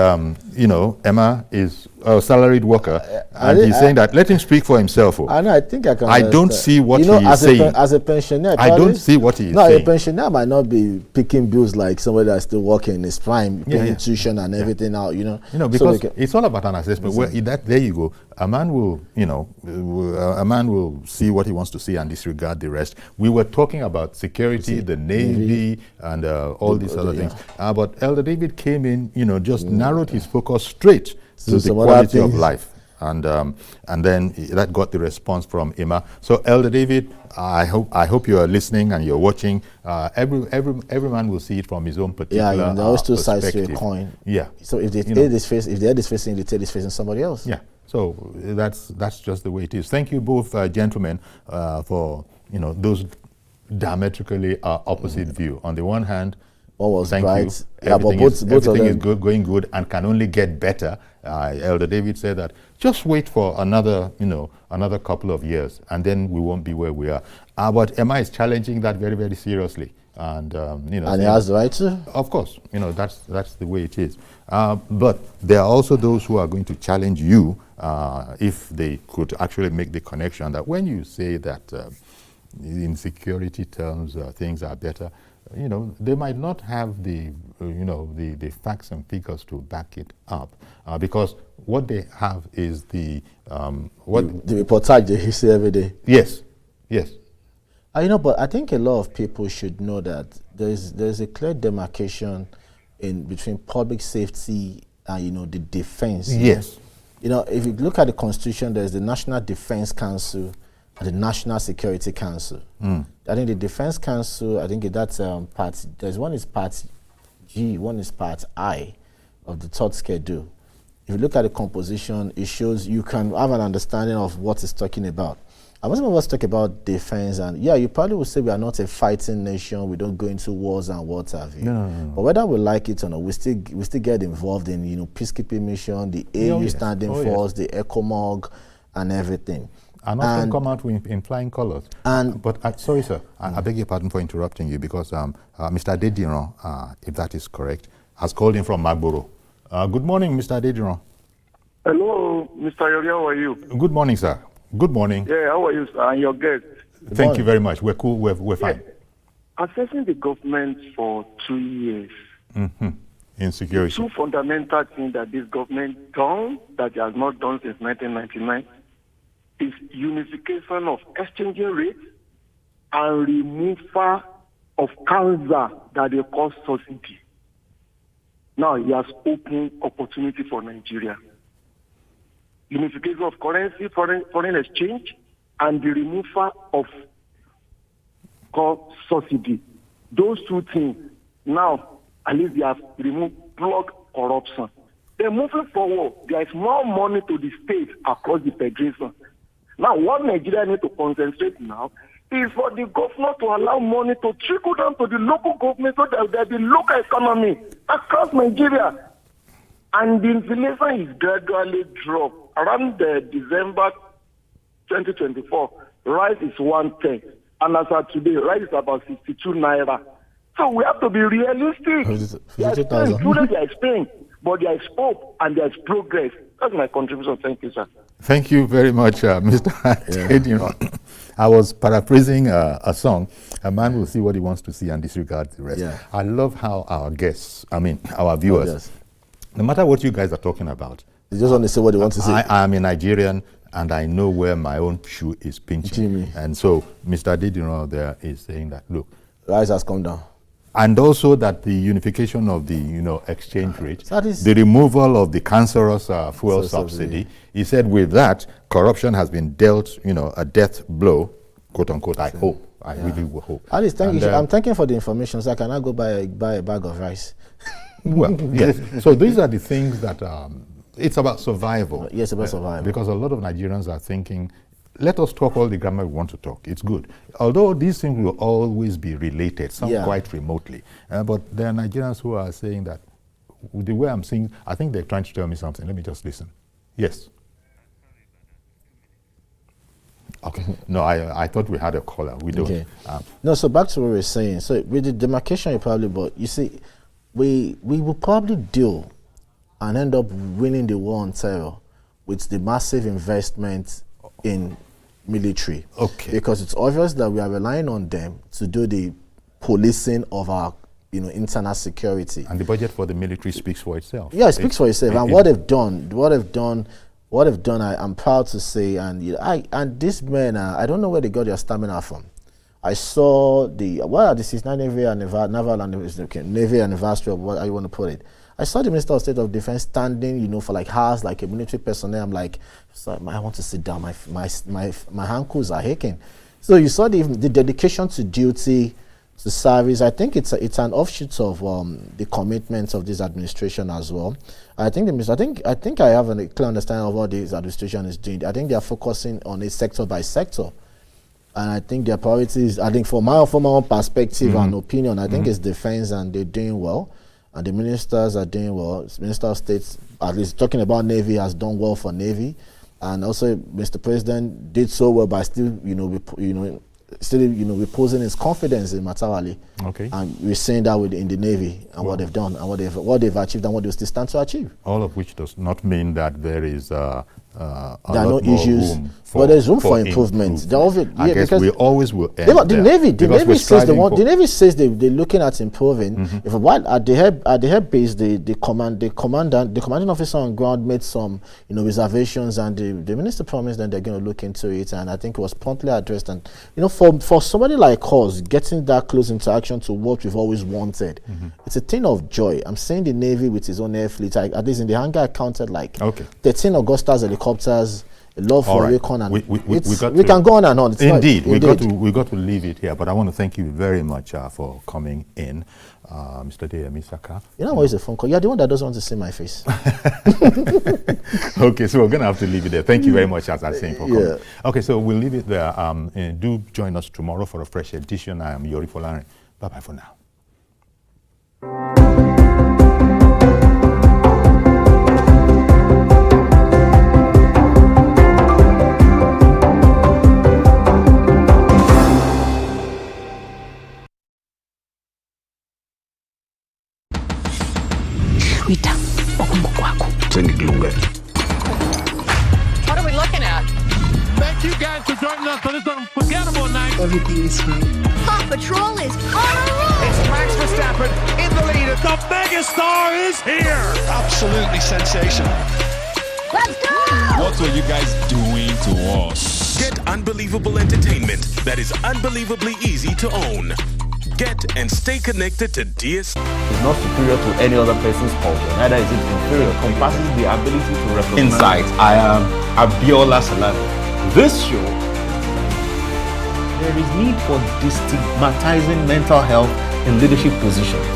Emma is a salaried worker. And he's saying that, let him speak for himself. I think I can. I don't see what he is saying. As a pensioner, I don't see what he is saying. No, a pensioner might not be picking bills like somebody that's still working in his prime, paying tuition and everything out, because it's all about an assessment. There you go. A man will, a man will see what he wants to see and disregard the rest. We were talking about security, the Navy, and all these other things. But Elder David came in, just narrowed his focus straight to the quality of life. and then that got the response from Emma. So, Elder David, I hope you are listening and you're watching. Every man will see it from his own particular there are always two sides to a perspective. coin. Yeah. So if the head is facing, the tail is facing somebody else. Yeah. So that's just the way it is. Thank you both, gentlemen, for those diametrically opposite view. On the one hand, one was thank bright. you. Yeah, but Everything is good, going good, and can only get better. Elder David said that just wait for another couple of years, and then we won't be where we are. But Emma is challenging that very, very seriously, and and he has the right to. Of course, that's the way it is. But there are also those who are going to challenge you if they could actually make the connection that when you say that in security terms things are better, they might not have the facts and figures to back it up, because what they have is the reportage they see every day. Yes. But I think a lot of people should know that there's a clear demarcation between public safety and the defense. Yes. If you look at the Constitution, there's the National Defense Council and the National Security Council. I think the Defense Council, I think that's part. There's one is part G, one is part I of the third schedule. If you look at the composition, it shows you can have an understanding of what it's talking about. And most of us talk about defense, and you probably would say we are not a fighting nation. We don't go into wars and what have you. No. But whether we like it or not, we still get involved in peacekeeping mission, the AU standing force, the ECOMOG, and everything. And often come out in flying colors. But sorry, sir, I beg your pardon for interrupting you, because Mr. Adediran, if that is correct, has called in from Magboro. Good morning, Mr. Adediran. Hello, Mr. Yori, how are you? Good morning, sir. Good morning. Yeah, how are you, sir, and your guest? Thank you very much. We're cool. We're fine. Assessing the government for 2 years. Insecurity. Two fundamental things that this government done that it has not done since 1999 is unification of exchanging rates and removal of cancer that they call subsidy. Now he has opened opportunity for Nigeria. Unification of currency, foreign exchange, and the removal of subsidy. Those two things, now, at least they have removed block corruption. Then moving forward, there is more money to the state across the federation. Now, what Nigeria needs to concentrate now is for the governor to allow money to trickle down to the local government so that there be local economy across Nigeria. And the inflation is gradually dropped. Around December 2024, rice is 110. And as of today, rice is about 62 naira. So we have to be realistic. There is pain, but there is hope and there is progress. That's my contribution. Thank you, sir. Thank you very much, Mr. Adediran. I was paraphrasing a song. A man will see what he wants to see and disregard the rest. Yeah. I love how our viewers, no matter what you guys are talking about, they just want to say what they want to say. I am a Nigerian, and I know where my own shoe is pinching. And so Mr. Adediran there is saying that, look, rice has come down. And also that the unification of the exchange rate, the removal of the cancerous fuel subsidy. He said with that, corruption has been dealt a death blow, quote unquote. I hope. I really hope. Alice, thank you. I'm thanking for the information, so I can now go buy a bag of rice. Well, yes. So these are the things that it's about survival. Yes, about survival. Because a lot of Nigerians are thinking, let us talk all the grammar we want to talk. It's good. Although these things will always be related, some quite remotely. But there are Nigerians who are saying that the way I'm saying, I think they're trying to tell me something. Let me just listen. Yes. Okay. No, I thought we had a caller. We don't. Okay. No, so back to what we were saying. So with the demarcation, you probably, but you see, we will probably deal and end up winning the war on terror with the massive investment in military. Okay. Because it's obvious that we are relying on them to do the policing of our internal security. And the budget for the military speaks for itself. Yeah, it speaks for itself. And what they've done, I'm proud to say, and these men, I don't know where they got their stamina from. I saw the 69th Navy anniversary, of what you want to put it. I saw the Minister of State of Defense standing, you know, for like hours, like a military personnel. I'm like, so I want to sit down. My ankles are aching. So you saw the dedication to duty, to service. I think it's an offshoot of the commitments of this administration as well. I think I have a clear understanding of what this administration is doing. I think they are focusing on it sector by sector. And I think their priorities, I think from my own perspective and opinion, I think it's defense, and they're doing well. And the ministers are doing well. Minister of State, at least talking about Navy, has done well for Navy. And also, Mr. President did so well by still, reposing his confidence in Matawale. Okay. And we're seeing that in the Navy and what they've done and what they've achieved and what they still stand to achieve. All of which does not mean that there is a there are no issues, but there's room for improvement. I guess we always will end the Navy says they're looking at improving. If at the head base, the commanding officer on ground made some reservations, and the minister promised that they're going to look into it, and I think it was promptly addressed. And for somebody like us, getting that close interaction to what we've always wanted, it's a thing of joy. I'm saying the Navy with its own air fleet, at least in the hangar, I counted like 13 Augustas helicopters, a lot for recon, and we can go on and on. Indeed, we got to leave it here. But I want to thank you very much for coming in, Mr. Deyemi Saka. You know what is a phone call? You're the one that doesn't want to see my face. Okay, so we're going to have to leave it there. Thank you very much, as I was saying, for coming. Okay, so we'll leave it there. Do join us tomorrow for a fresh edition. I am Yori Folari. Bye-bye for now. What are we looking at? Thank you guys for joining us for this unforgettable night. Everything is fine. Paw Patrol is on a roll. It's Max Verstappen in the lead. The megastar is here. Absolutely sensational. Let's go! What are you guys doing to us? Get unbelievable entertainment that is unbelievably easy to own. Get and stay connected to DS. It's not superior to any other person's culture, neither is it inferior. It compasses the ability to recognize. Insight. I am Abiola Salami. This show, there is need for destigmatizing mental health in leadership positions.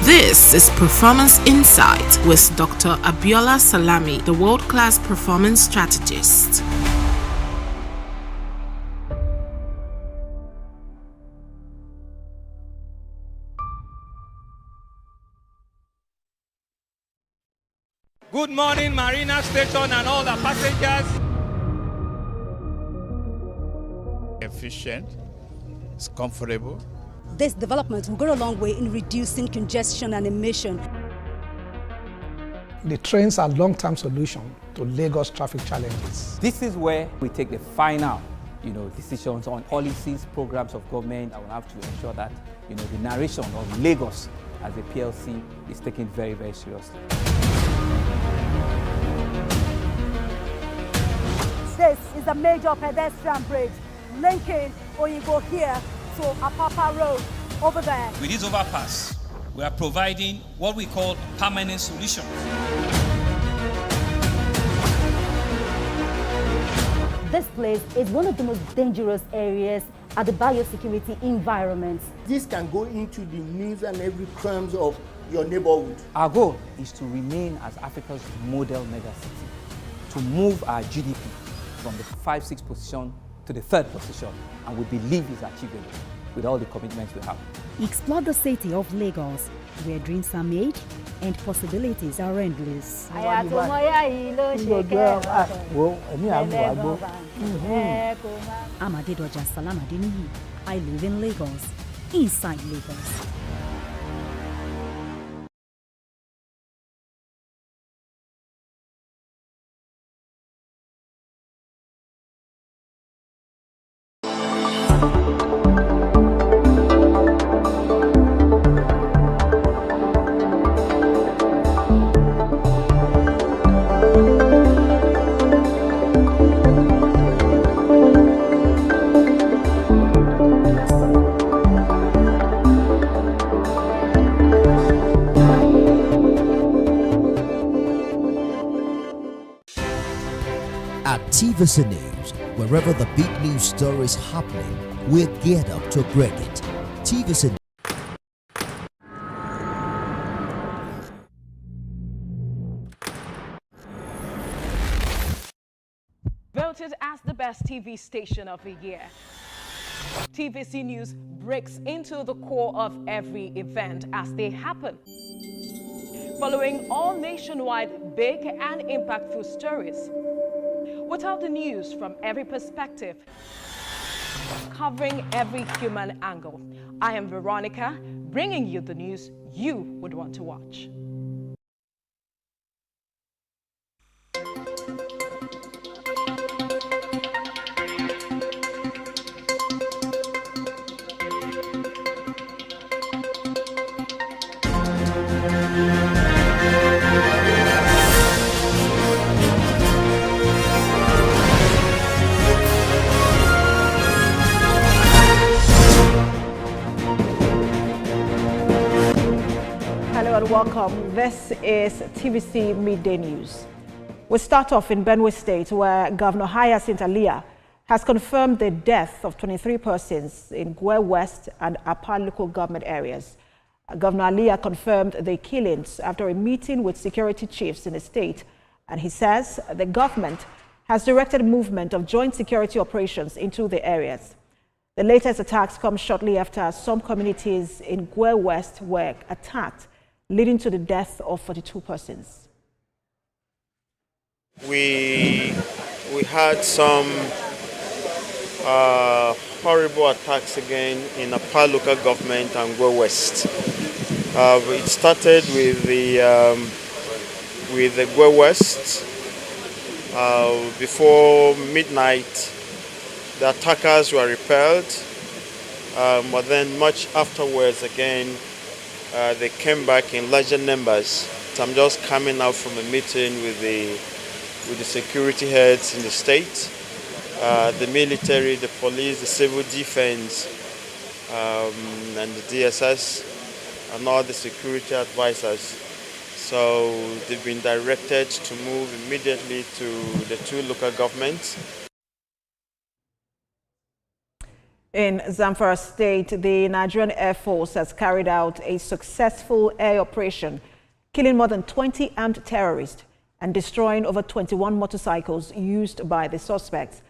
This is Performance Insight with Dr. Abiola Salami, the world-class performance strategist. Good morning, Marina Station and all the passengers. Efficient, it's comfortable. This development will go a long way in reducing congestion and emission. The trains are a long-term solution to Lagos traffic challenges. This is where we take the final, decisions on policies, programs of government. I will have to ensure that, the narration of Lagos as a PLC is taken very, very seriously. This is a major pedestrian bridge linking Oyinbo here to Apapa Road over there. With this overpass, we are providing what we call permanent solutions. This place is one of the most dangerous areas at the biosecurity environment. This can go into the news and every crimes of your neighborhood. Our goal is to remain as Africa's model megacity, to move our GDP from the 5-6 position to the 3rd position, and we believe it's achievable with all the commitments we have. Explore the city of Lagos, where dreams are made and possibilities are endless. Amadedoja Salam Adeniyi. I live in Lagos, inside Lagos. TVC News, wherever the big news story is happening, we're geared up to break it. TVC. Voted as the best TV station of the year. TVC News breaks into the core of every event as they happen. Following all nationwide big and impactful stories. Without the news from every perspective, covering every human angle. I am Veronica, bringing you the news you would want to watch. Welcome. This is TVC Midday News. We start off in Benue State, where Governor Hyacinth Alia has confirmed the death of 23 persons in Gwe West and Apa local government areas. Governor Alia confirmed the killings after a meeting with security chiefs in the state, and he says the government has directed movement of joint security operations into the areas. The latest attacks come shortly after some communities in Gwe West were attacked, leading to the death of 42 persons. We had some horrible attacks again in Apa local government and Gwe West. It started with the Gwe West. Before midnight, the attackers were repelled, but then much afterwards again, they came back in larger numbers. So I'm just coming out from a meeting with the security heads in the state, the military, the police, the civil defense, and the DSS, and all the security advisors. So they've been directed to move immediately to the two local governments. In Zamfara State, the Nigerian Air Force has carried out a successful air operation, killing more than 20 armed terrorists and destroying over 21 motorcycles used by the suspects.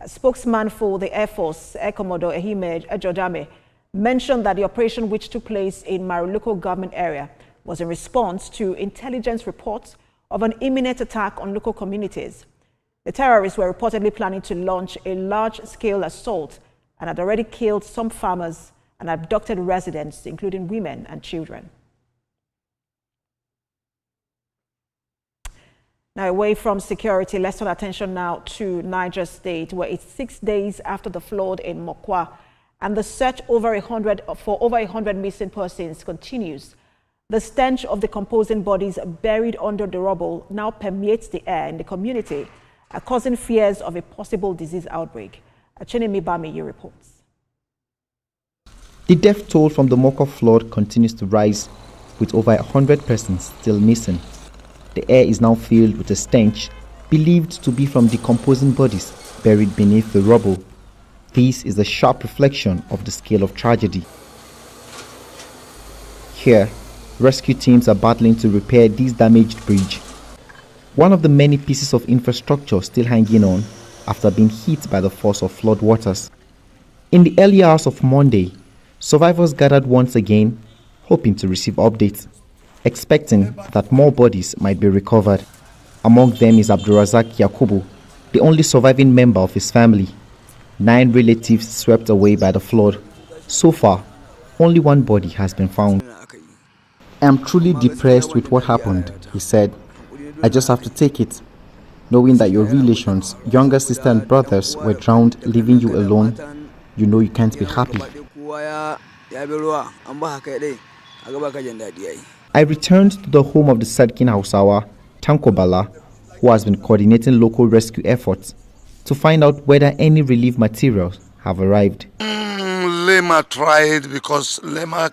Spokesman for the Air Force, Air Commodore Ehime Ejodame, mentioned that the operation, which took place in Maru local government area, was in response to intelligence reports of an imminent attack on local communities. The terrorists were reportedly planning to launch a large-scale assault and had already killed some farmers and abducted residents, including women and children. Now, away from security, let's turn attention now to Niger State, where it's 6 days after the flood in Mokwa, and the search for over 100 missing persons continues. The stench of decomposing bodies buried under the rubble now permeates the air in the community, causing fears of a possible disease outbreak. Achenemi Bamiyi reports. The death toll from the Mokwa flood continues to rise, with over 100 persons still missing. The air is now filled with a stench believed to be from decomposing bodies buried beneath the rubble. This is a sharp reflection of the scale of tragedy. Here, rescue teams are battling to repair this damaged bridge, one of the many pieces of infrastructure still hanging on after being hit by the force of flood waters. In the early hours of Monday, survivors gathered once again, hoping to receive updates, expecting that more bodies might be recovered. Among them is Abdurazak Yakubu, the only surviving member of his family. 9 relatives swept away by the flood. So far, only one body has been found. "I am truly depressed with what happened," he said. "I just have to take it. Knowing that your relations, younger sister and brothers were drowned, leaving you alone, you know you can't be happy." I returned to the home of the Sadkin Hausawa, Tanko Bala, who has been coordinating local rescue efforts, to find out whether any relief materials have arrived. Lema tried, because Lema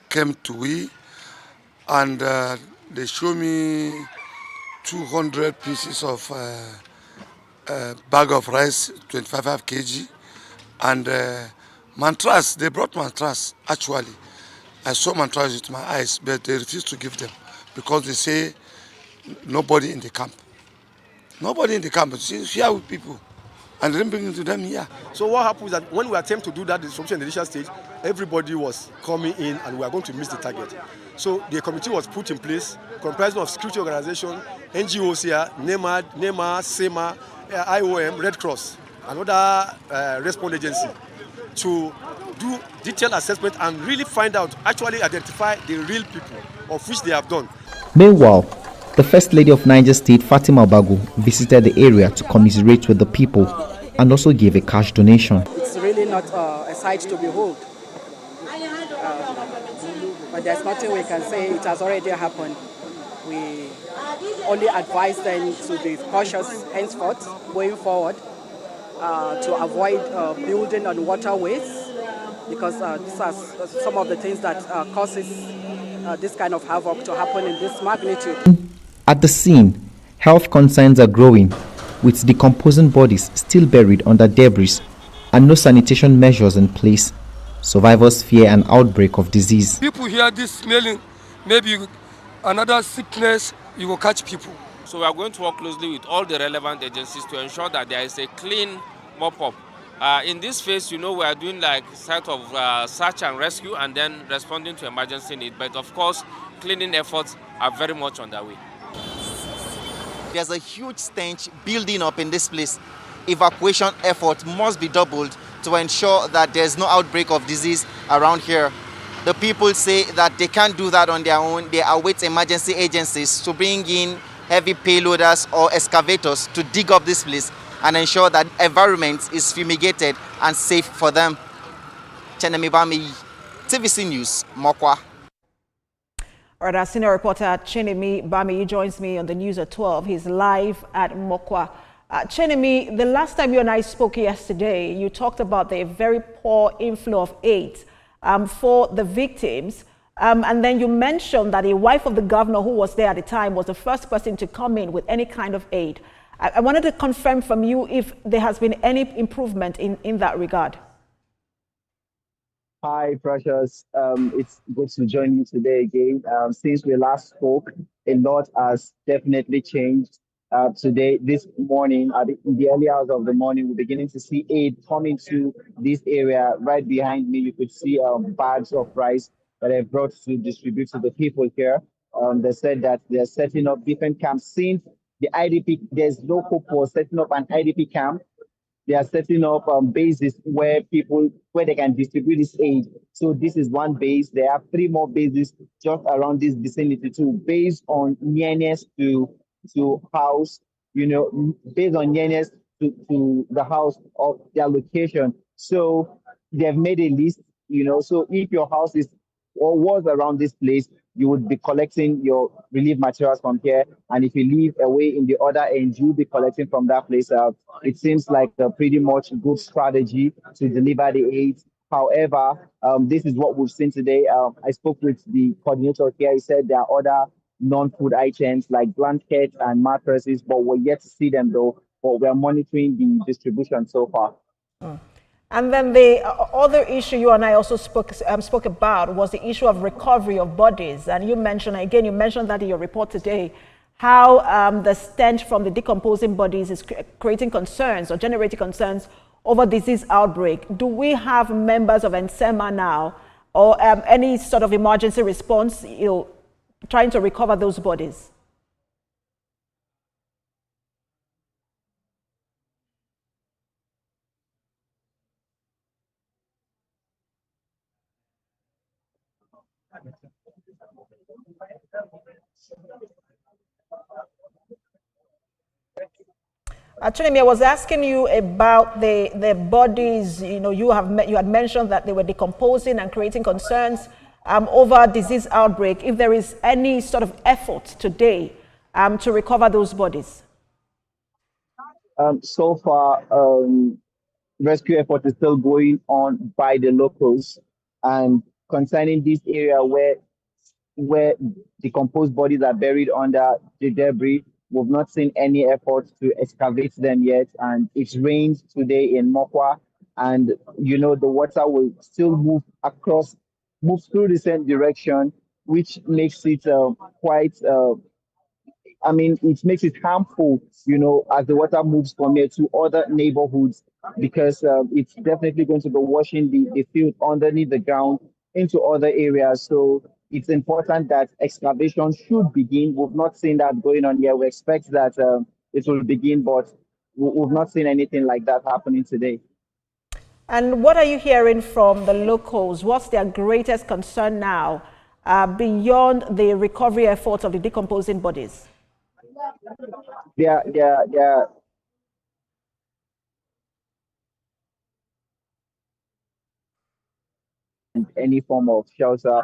came to we and they showed me 200 pieces of bag of rice, 25 kg, and mantras. They brought mantras, actually. I saw mantras with my eyes, but they refused to give them because they say nobody in the camp. Nobody in the camp. Share with people and then bring it to them here. So what happens is that when we attempt to do that distribution in the initial stage, everybody was coming in and we are going to miss the target. So the committee was put in place, comprising of security organization, NGOs here, NEMA, SEMA, IOM, Red Cross, and other response agency to do detailed assessment and really find out, actually identify the real people of which they have done. Meanwhile, the First Lady of Niger State, Fatima Bago, visited the area to commiserate with the people and also gave a cash donation. It's really not a sight to behold. But there's nothing we can say. It has already happened. We only advise them to be cautious henceforth, going forward, to avoid building on waterways, because these are some of the things that causes this kind of havoc to happen in this magnitude. At the scene, health concerns are growing, with decomposing bodies still buried under debris and no sanitation measures in place. Survivors fear an outbreak of disease. People hear this smelling, maybe another sickness, you will catch people. So we are going to work closely with all the relevant agencies to ensure that there is a clean mop-up. In this phase, we are doing like sort of search and rescue and then responding to emergency need. But of course, cleaning efforts are very much underway. There's a huge stench building up in this place. Evacuation effort must be doubled to ensure that there's no outbreak of disease around here. The people say that they can't do that on their own. They await emergency agencies to bring in heavy payloaders or excavators to dig up this place and ensure that environment is fumigated and safe for them. Chenemi Bami, TVC News, Mokwa. All right, our senior reporter Chenemi Bami joins me on the news at 12. He's live at Mokwa. Chenemi, the last time you and I spoke yesterday, you talked about the very poor inflow of aid for the victims. And then you mentioned that a wife of the governor who was there at the time was the first person to come in with any kind of aid. I wanted to confirm from you if there has been any improvement in that regard. Hi, Precious. It's good to join you today again. Since we last spoke, a lot has definitely changed. Today, this morning, in the early hours of the morning, we're beginning to see aid coming to this area. Right behind me, you could see bags of rice that are brought to distribute to the people here. They said that they're setting up different camps. Since the IDP, there's no hope for setting up an IDP camp. They are setting up bases where they can distribute this aid. So this is one base. There are 3 more bases just around this vicinity too, based on nearness to house, based on nearness to the house of their location. So they've made a list, so if your house is or was around this place, you would be collecting your relief materials from here. And if you live away in the other end, you'll be collecting from that place. It seems like a pretty much good strategy to deliver the aid. However, this is what we've seen today. I spoke with the coordinator here. He said there are other non-food items like blankets and mattresses, but we're yet to see them though. But we're monitoring the distribution so far. And then the other issue you and I also spoke about was the issue of recovery of bodies. And you mentioned that in your report today, how the stench from the decomposing bodies is creating concerns or generating concerns over disease outbreak. Do we have members of NSEMA now or any sort of emergency response, trying to recover those bodies? Actually, I was asking you about the bodies. You had mentioned that they were decomposing and creating concerns over disease outbreak. If there is any sort of effort today to recover those bodies. So far, rescue effort is still going on by the locals, and concerning this area where decomposed bodies are buried under the debris, We've not seen any effort to excavate them yet. And it's rained today in Mokwa. And, you know, the water will still move through the same direction, which makes it quite it makes it harmful, you know, as the water moves from here to other neighborhoods, because it's definitely going to be washing the field underneath the ground into other areas. So it's important that excavation should begin. We've not seen that going on here. We expect that it will begin, but we've not seen anything like that happening today. And what are you hearing from the locals? What's their greatest concern now, beyond the recovery efforts of the decomposing bodies? Yeah. Any form of shelter.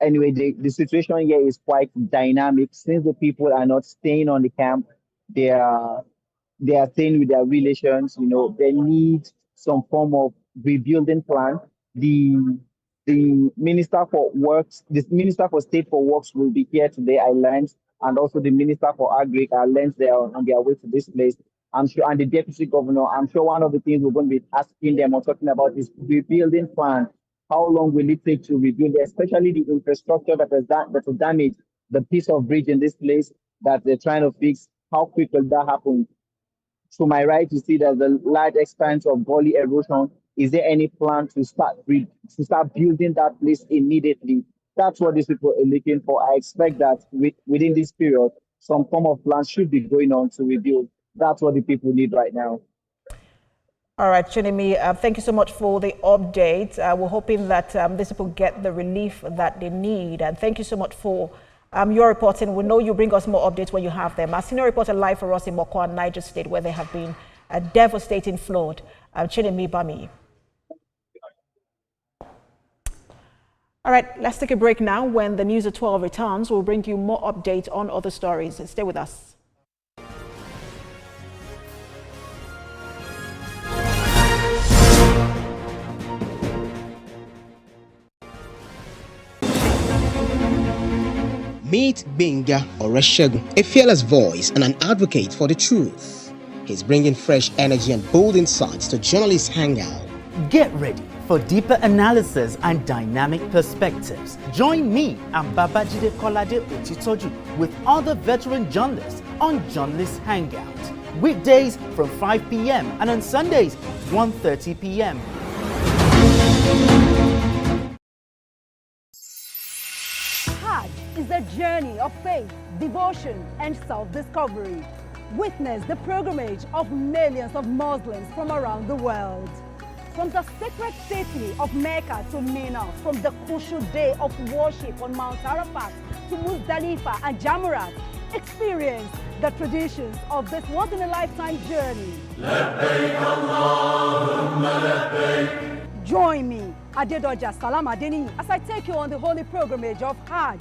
Anyway, the situation here is quite dynamic. Since the people are not staying on the camp, they are staying with their relations. You know, they need some form of rebuilding plan. The Minister for Works, the Minister for State for Works will be here today, I learned, and also the Minister for Agri, I learned they are on their way to this place. I'm sure, and the Deputy Governor, I'm sure one of the things we're going to be asking them or talking about is rebuilding plan. How long will it take to rebuild, especially the infrastructure that was damaged, the piece of bridge in this place that they're trying to fix? How quick will that happen? To my right, you see there's a large expanse of gully erosion. Is there any plan to start building that place immediately? That's what these people are looking for. I expect that within this period, some form of plan should be going on to rebuild. That's what the people need right now. All right, Chinemi, thank you so much for the update. We're hoping that these people get the relief that they need. And thank you so much for your reporting. We know you bring us more updates when you have them. Our senior reporter live for us in Mokwa, Niger State, where there have been a devastating flood. Chinemi Bami. All right, let's take a break now. When the news at 12 returns, we'll bring you more updates on other stories. Stay with us. Meet Benga Oreshegun, a fearless voice and an advocate for the truth. He's bringing fresh energy and bold insights to journalists' Hangout. Get ready for deeper analysis and dynamic perspectives. Join me and Babajide Kolade Otitoju with other veteran journalists on Journalists' Hangout. Weekdays from 5 p.m. and on Sundays, 1:30 p.m. Is a journey of faith, devotion, and self-discovery. Witness the pilgrimage of millions of Muslims from around the world. From the sacred city of Mecca to Mina, from the crucial day of worship on Mount Arafat to Muzdalifah and Jamarat, experience the traditions of this once-in-a-lifetime journey. Labbaik Allahumma labbaik. Join me, Adedoja Salam Adeni, as I take you on the holy pilgrimage of Hajj.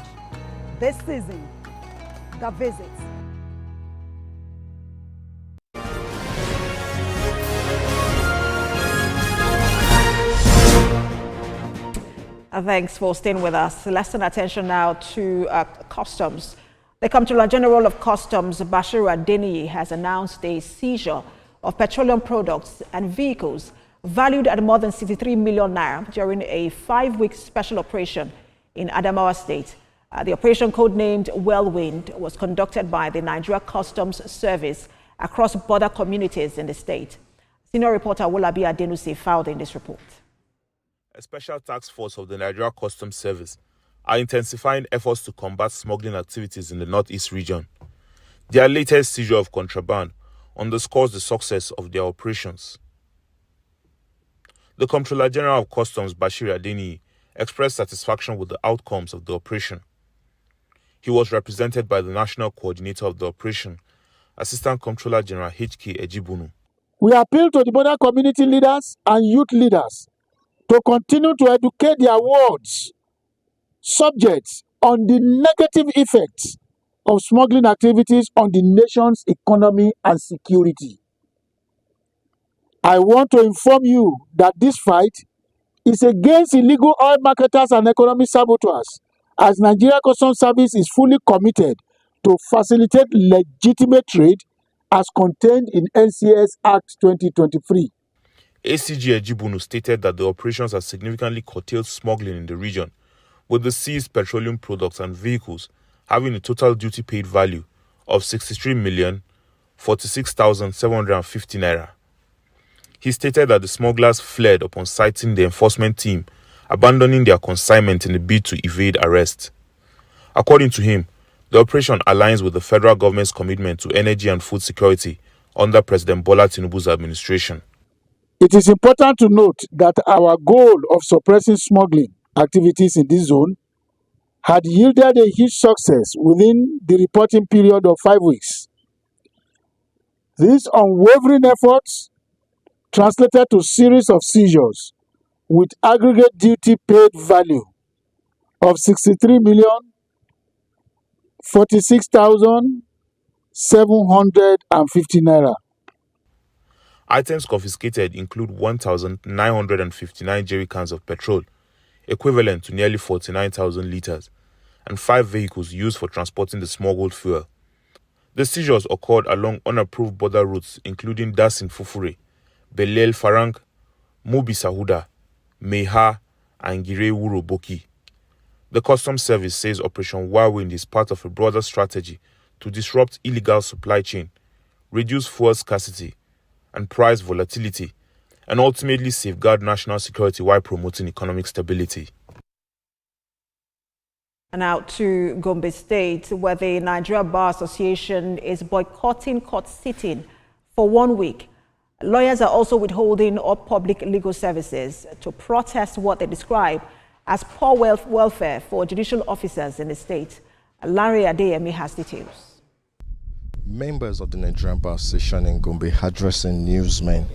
This season, The Visit. Thanks for staying with us. Let's turn attention now to customs. The Comptroller General of Customs, Bashir Adeniyi, has announced a seizure of petroleum products and vehicles valued at more than 63 million naira during a 5-week special operation in Adamawa State. The operation, codenamed Whirlwind, was conducted by the Nigeria Customs Service across border communities in the state. Senior reporter Wolabi Adenusi filed in this report. A special task force of the Nigeria Customs Service are intensifying efforts to combat smuggling activities in the northeast region. Their latest seizure of contraband underscores the success of their operations. The Comptroller General of Customs, Bashir Adeniyi, expressed satisfaction with the outcomes of the operation. He was represented by the National Coordinator of the operation, Assistant Comptroller General H.K. Ejibunu. We appeal to the border community leaders and youth leaders to continue to educate their wards, subjects on the negative effects of smuggling activities on the nation's economy and security. I want to inform you that this fight is against illegal oil marketers and economic saboteurs, as Nigeria Customs Service is fully committed to facilitate legitimate trade as contained in NCS Act 2023. ACG Ejibunu stated that the operations have significantly curtailed smuggling in the region, with the seized petroleum products and vehicles having a total duty paid value of 63,046,750 naira. He stated that the smugglers fled upon sighting the enforcement team, abandoning their consignment in the bid to evade arrest. According to him, the operation aligns with the federal government's commitment to energy and food security under President Bola Tinubu's administration. It is important to note that our goal of suppressing smuggling activities in this zone had yielded a huge success within the reporting period of 5 weeks. These unwavering efforts translated to a series of seizures with aggregate duty paid value of 63,046,750 naira. Items confiscated include 1,959 jerry cans of petrol, equivalent to nearly 49,000 litres, and 5 vehicles used for transporting the smuggled fuel. The seizures occurred along unapproved border routes including Dasin Fufure, Belel Farang, Mubi Sahuda, Meha, and Gire Wuro Boki. The Customs Service says Operation Whirlwind is part of a broader strategy to disrupt illegal supply chain, reduce fuel scarcity and price volatility, and ultimately safeguard national security while promoting economic stability. And now to Gombe State, where the Nigeria Bar Association is boycotting court sitting for 1 week. Lawyers are also withholding all public legal services to protest what they describe as poor welfare for judicial officers in the state. Larry Adeyemi has details. Members of the Nigerian Bar Association in Gombe addressing newsmen.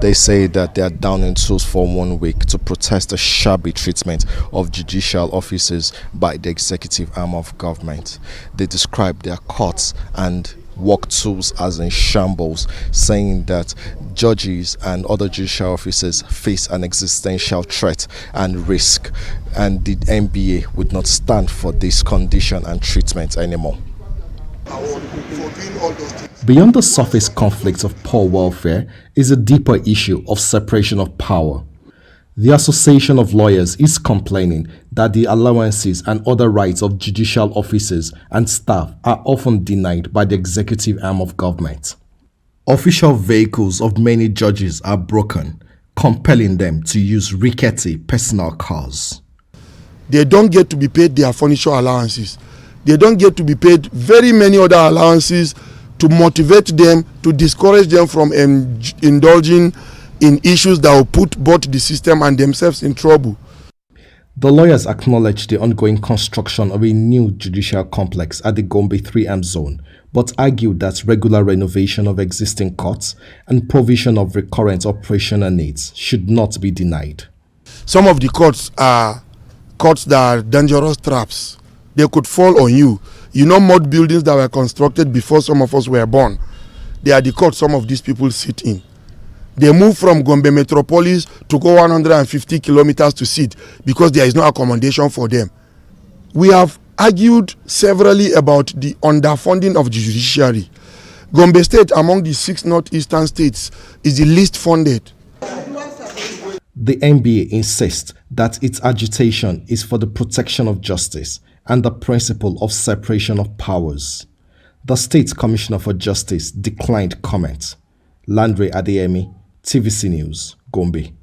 They say that they are down in tools for 1 week to protest the shabby treatment of judicial officers by the executive arm of government. They describe their courts and work tools as in shambles, saying that judges and other judicial officers face an existential threat and risk, and the NBA would not stand for this condition and treatment anymore. Beyond the surface conflicts of poor welfare is a deeper issue of separation of power. The Association of Lawyers is complaining that the allowances and other rights of judicial officers and staff are often denied by the executive arm of government. Official vehicles of many judges are broken, compelling them to use rickety personal cars. They don't get to be paid their furniture allowances. They don't get to be paid very many other allowances to motivate them, to discourage them from indulging in issues that will put both the system and themselves in trouble. The lawyers acknowledge the ongoing construction of a new judicial complex at the Gombe 3M zone, but argue that regular renovation of existing courts and provision of recurrent operational needs should not be denied. Some of the courts are courts that are dangerous traps. They could fall on you. You know, mud buildings that were constructed before some of us were born. They are the courts some of these people sit in. They move from Gombe Metropolis to go 150 kilometers to sit because there is no accommodation for them. We have argued severally about the underfunding of the judiciary. Gombe State, among the 6 northeastern states, is the least funded. The NBA insists that its agitation is for the protection of justice and the principle of separation of powers. The State Commissioner for Justice declined comment. Landry Adeyemi, TVC News, Gombe.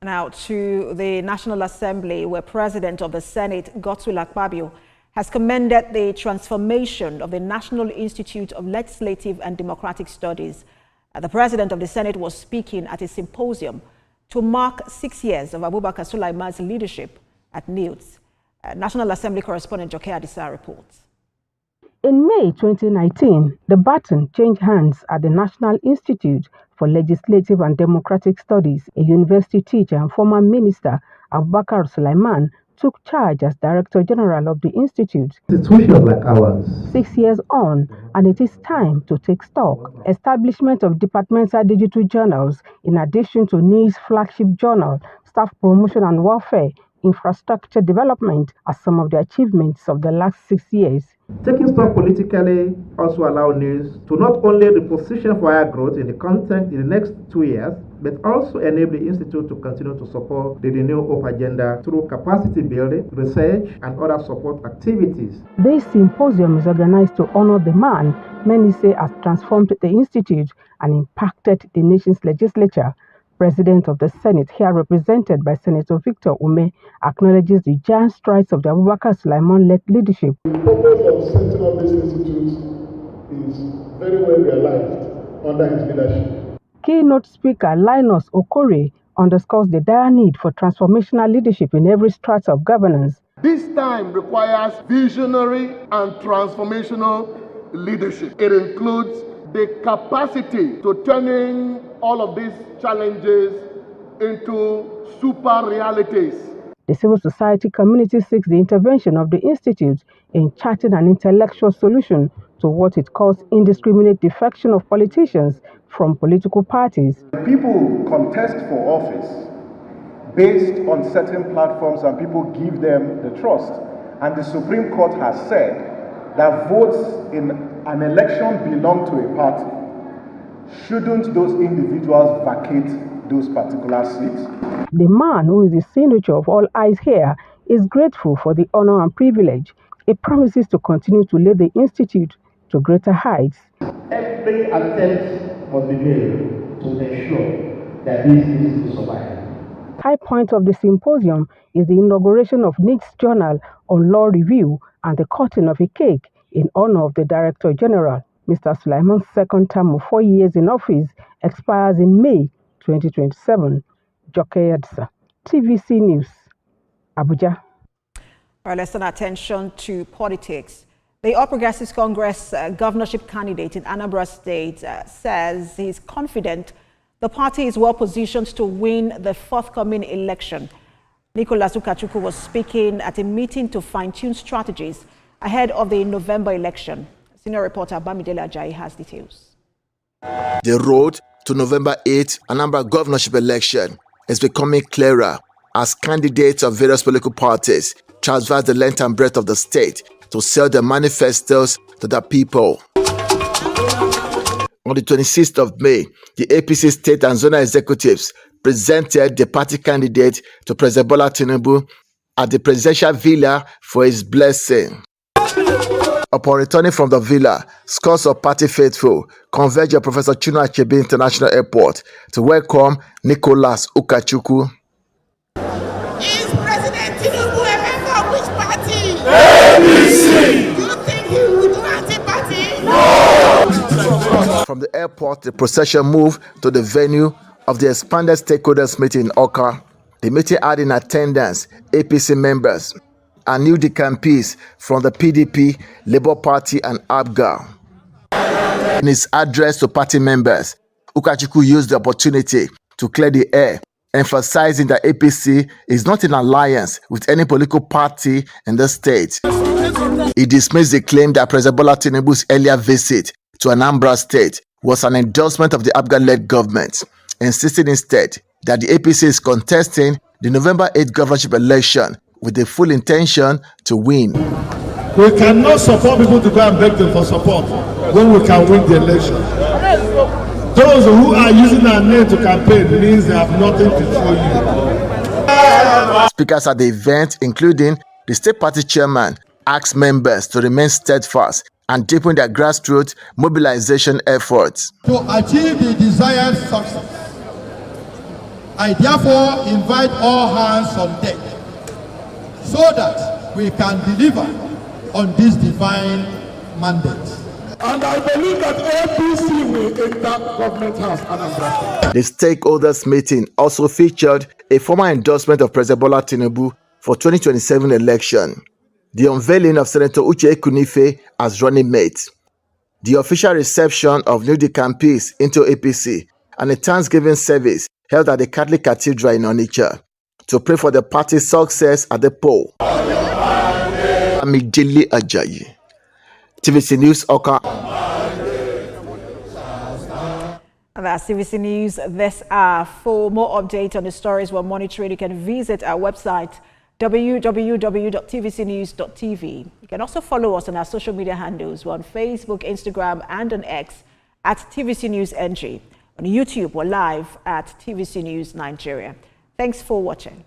Now to the National Assembly, where President of the Senate, Godswill Akpabio, has commended the transformation of the National Institute of Legislative and Democratic Studies. The President of the Senate was speaking at a symposium to mark 6 years of Abubakar Sulaiman's leadership at NILS. National Assembly correspondent Joke Adisa reports. In May 2019, the baton changed hands at the National Institute for Legislative and Democratic Studies. A university teacher and former minister, Abubakar Sulaiman, took charge as Director General of the Institute. Institutions like ours. 6 years on, and it is time to take stock. Establishment of departmental digital journals, in addition to NIL's flagship journal, Staff Promotion and Welfare, Infrastructure Development, are some of the achievements of the last 6 years. Taking stock politically also allow news to not only reposition for higher growth in the content in the next 2 years, but also enable the Institute to continue to support the Renew Hope agenda through capacity building, research, and other support activities. This symposium is organized to honor the man many say has transformed the Institute and impacted the nation's legislature. President of the Senate, here represented by Senator Victor Ume, acknowledges the giant strides of the Abubakar Sulaiman-led leadership. The purpose of setting up this institute is very well realized under his leadership. Keynote speaker Linus Okore underscores the dire need for transformational leadership in every strata of governance. This time requires visionary and transformational leadership. It includes the capacity to turning all of these challenges into super realities. The civil society community seeks the intervention of the Institute in charting an intellectual solution to what it calls indiscriminate defection of politicians from political parties. People contest for office based on certain platforms and people give them the trust. And the Supreme Court has said that votes in an election belong to a party. Shouldn't those individuals vacate those particular seats? The man who is the signature of all eyes here is grateful for the honor and privilege. He promises to continue to lead the Institute to greater heights. Every attempt must be made to ensure that this institute survives. High point of the symposium is the inauguration of NIC's Journal on Law Review and the cutting of a cake in honor of the Director General. Mr. Sulaiman's second term of 4 years in office expires in May 2027. Joke Yadsa, TVC News, Abuja. All right, let's turn attention to politics. The All Progressives Congress governorship candidate in Anambra State says he's confident the party is well positioned to win the forthcoming election. Nicholas Ukachukwu was speaking at a meeting to fine-tune strategies ahead of the November election. Senior reporter Bamidele Ajayi has details. The road to November 8th Anambra governorship election is becoming clearer as candidates of various political parties traverse the length and breadth of the state to sell their manifestos to the people. On the 26th of May, the APC state and zonal executives presented the party candidate to President Bola Tinubu at the presidential villa for his blessing. Upon returning from the villa, scores of party faithful converged at Professor Chinua Achebe International Airport to welcome Nicholas Ukachukwu. Is President Tinubu a member of which party? APC! Do you think he will do anti-party? No! From the airport, the procession moved to the venue of the expanded stakeholders meeting in Oka. The meeting had in attendance APC members and new decampees from the PDP, Labour Party and ABGA. In his address to party members, Ukachukwu used the opportunity to clear the air, emphasizing that APC is not in alliance with any political party in the state. He dismissed the claim that President Bola Tinubu's earlier visit to Anambra State was an endorsement of the ABGA-led government, insisting instead that the APC is contesting the November 8th governorship election with the full intention to win. We cannot support people to go and beg them for support when we can win the election. Those who are using our name to campaign means they have nothing to show you. Speakers at the event, including the state party chairman, asked members to remain steadfast and deepen their grassroots mobilization efforts. To achieve the desired success, I therefore invite all hands on deck so that we can deliver on this divine mandate. And I believe that APC will enter government house Anambra. The stakeholders meeting also featured a formal endorsement of President Bola Tinubu for 2027 election, the unveiling of Senator Uche Ekunife as running mate, the official reception of new decampees into APC, and a Thanksgiving service held at the Catholic Cathedral in Onitsha to pray for the party's success at the poll. Bamidele Ajayi, TVC News, Oka. That's TVC News this hour. For more updates on the stories we're monitoring, you can visit our website www.tvcnews.tv. You can also follow us on our social media handles. We're on Facebook, Instagram, and on X at TVC News NG. On YouTube, we're live at TVC News Nigeria. Thanks for watching.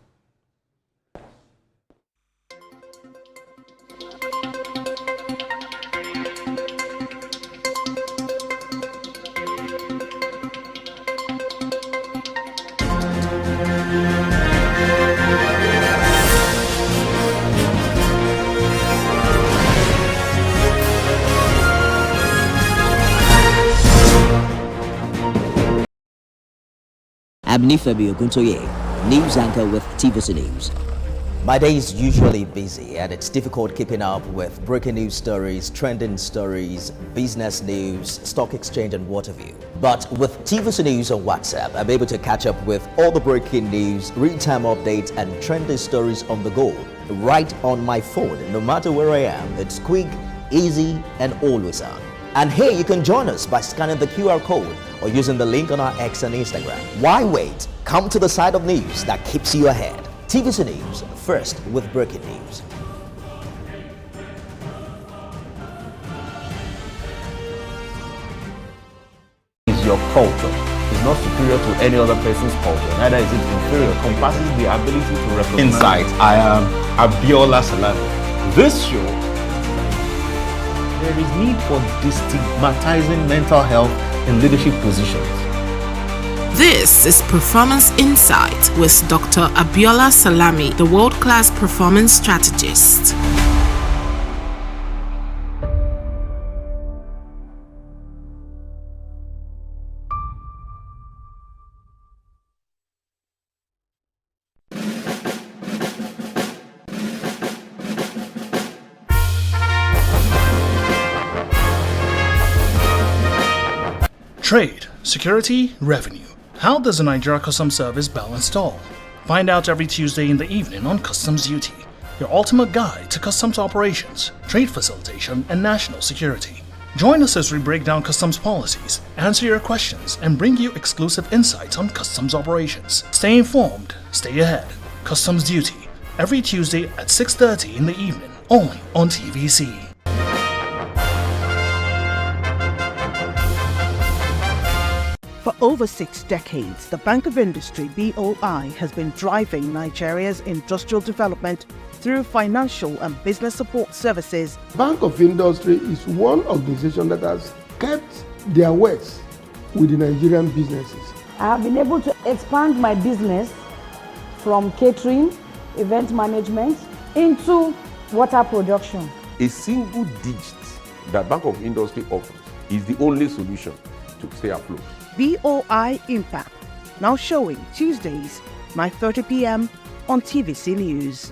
I'm Nifemi Oguntoye, news anchor with TVC News. My day is usually busy and it's difficult keeping up with breaking news stories, trending stories, business news, stock exchange and what have you. But with TVC News on WhatsApp, I'm able to catch up with all the breaking news, real-time updates and trending stories on the go, right on my phone, no matter where I am. It's quick, easy and always on. And here you can join us by scanning the QR code or using the link on our X and Instagram. Why wait? Come to the side of news that keeps you ahead. TVC News, first with breaking news. Is your culture. It's not superior to any other person's culture. Neither is it inferior. It compasses the ability to recognize. Insight. I am Abiola Salami. This show, there is need for destigmatizing mental health in leadership positions. This is Performance Insight with Dr. Abiola Salami, the world-class performance strategist. Trade, security, revenue. How does the Nigeria Customs Service balance it all? Find out every Tuesday in the evening on Customs Duty, your ultimate guide to customs operations, trade facilitation, and national security. Join us as we break down customs policies, answer your questions, and bring you exclusive insights on customs operations. Stay informed, stay ahead. Customs Duty, every Tuesday at 6:30 in the evening, only on TVC. For over 6 decades, the Bank of Industry (BOI) has been driving Nigeria's industrial development through financial and business support services. Bank of Industry is one organization that has kept their words with the Nigerian businesses. I have been able to expand my business from catering, event management, into water production. A single digit that Bank of Industry offers is the only solution to stay afloat. BOI Impact, now showing Tuesdays, 9:30 p.m. on TVC News.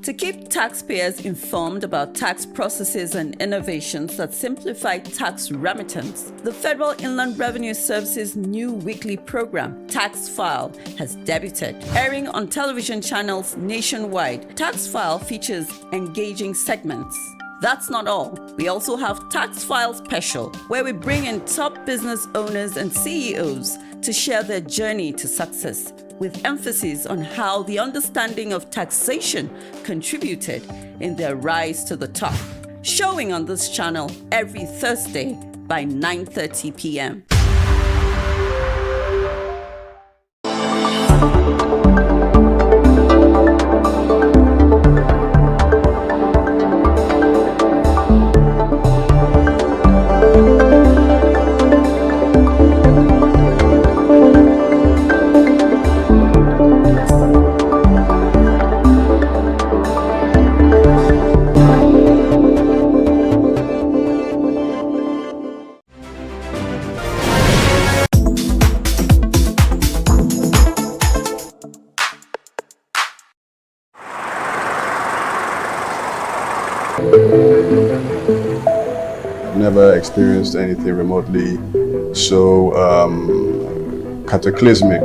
To keep taxpayers informed about tax processes and innovations that simplify tax remittance, the Federal Inland Revenue Service's new weekly program, Tax File, has debuted. Airing on television channels nationwide, Tax File features engaging segments. That's not all. We also have Tax File Special, where we bring in top business owners and CEOs to share their journey to success, with emphasis on how the understanding of taxation contributed in their rise to the top. Showing on this channel every Thursday by 9:30 p.m. Never experienced anything remotely so cataclysmic.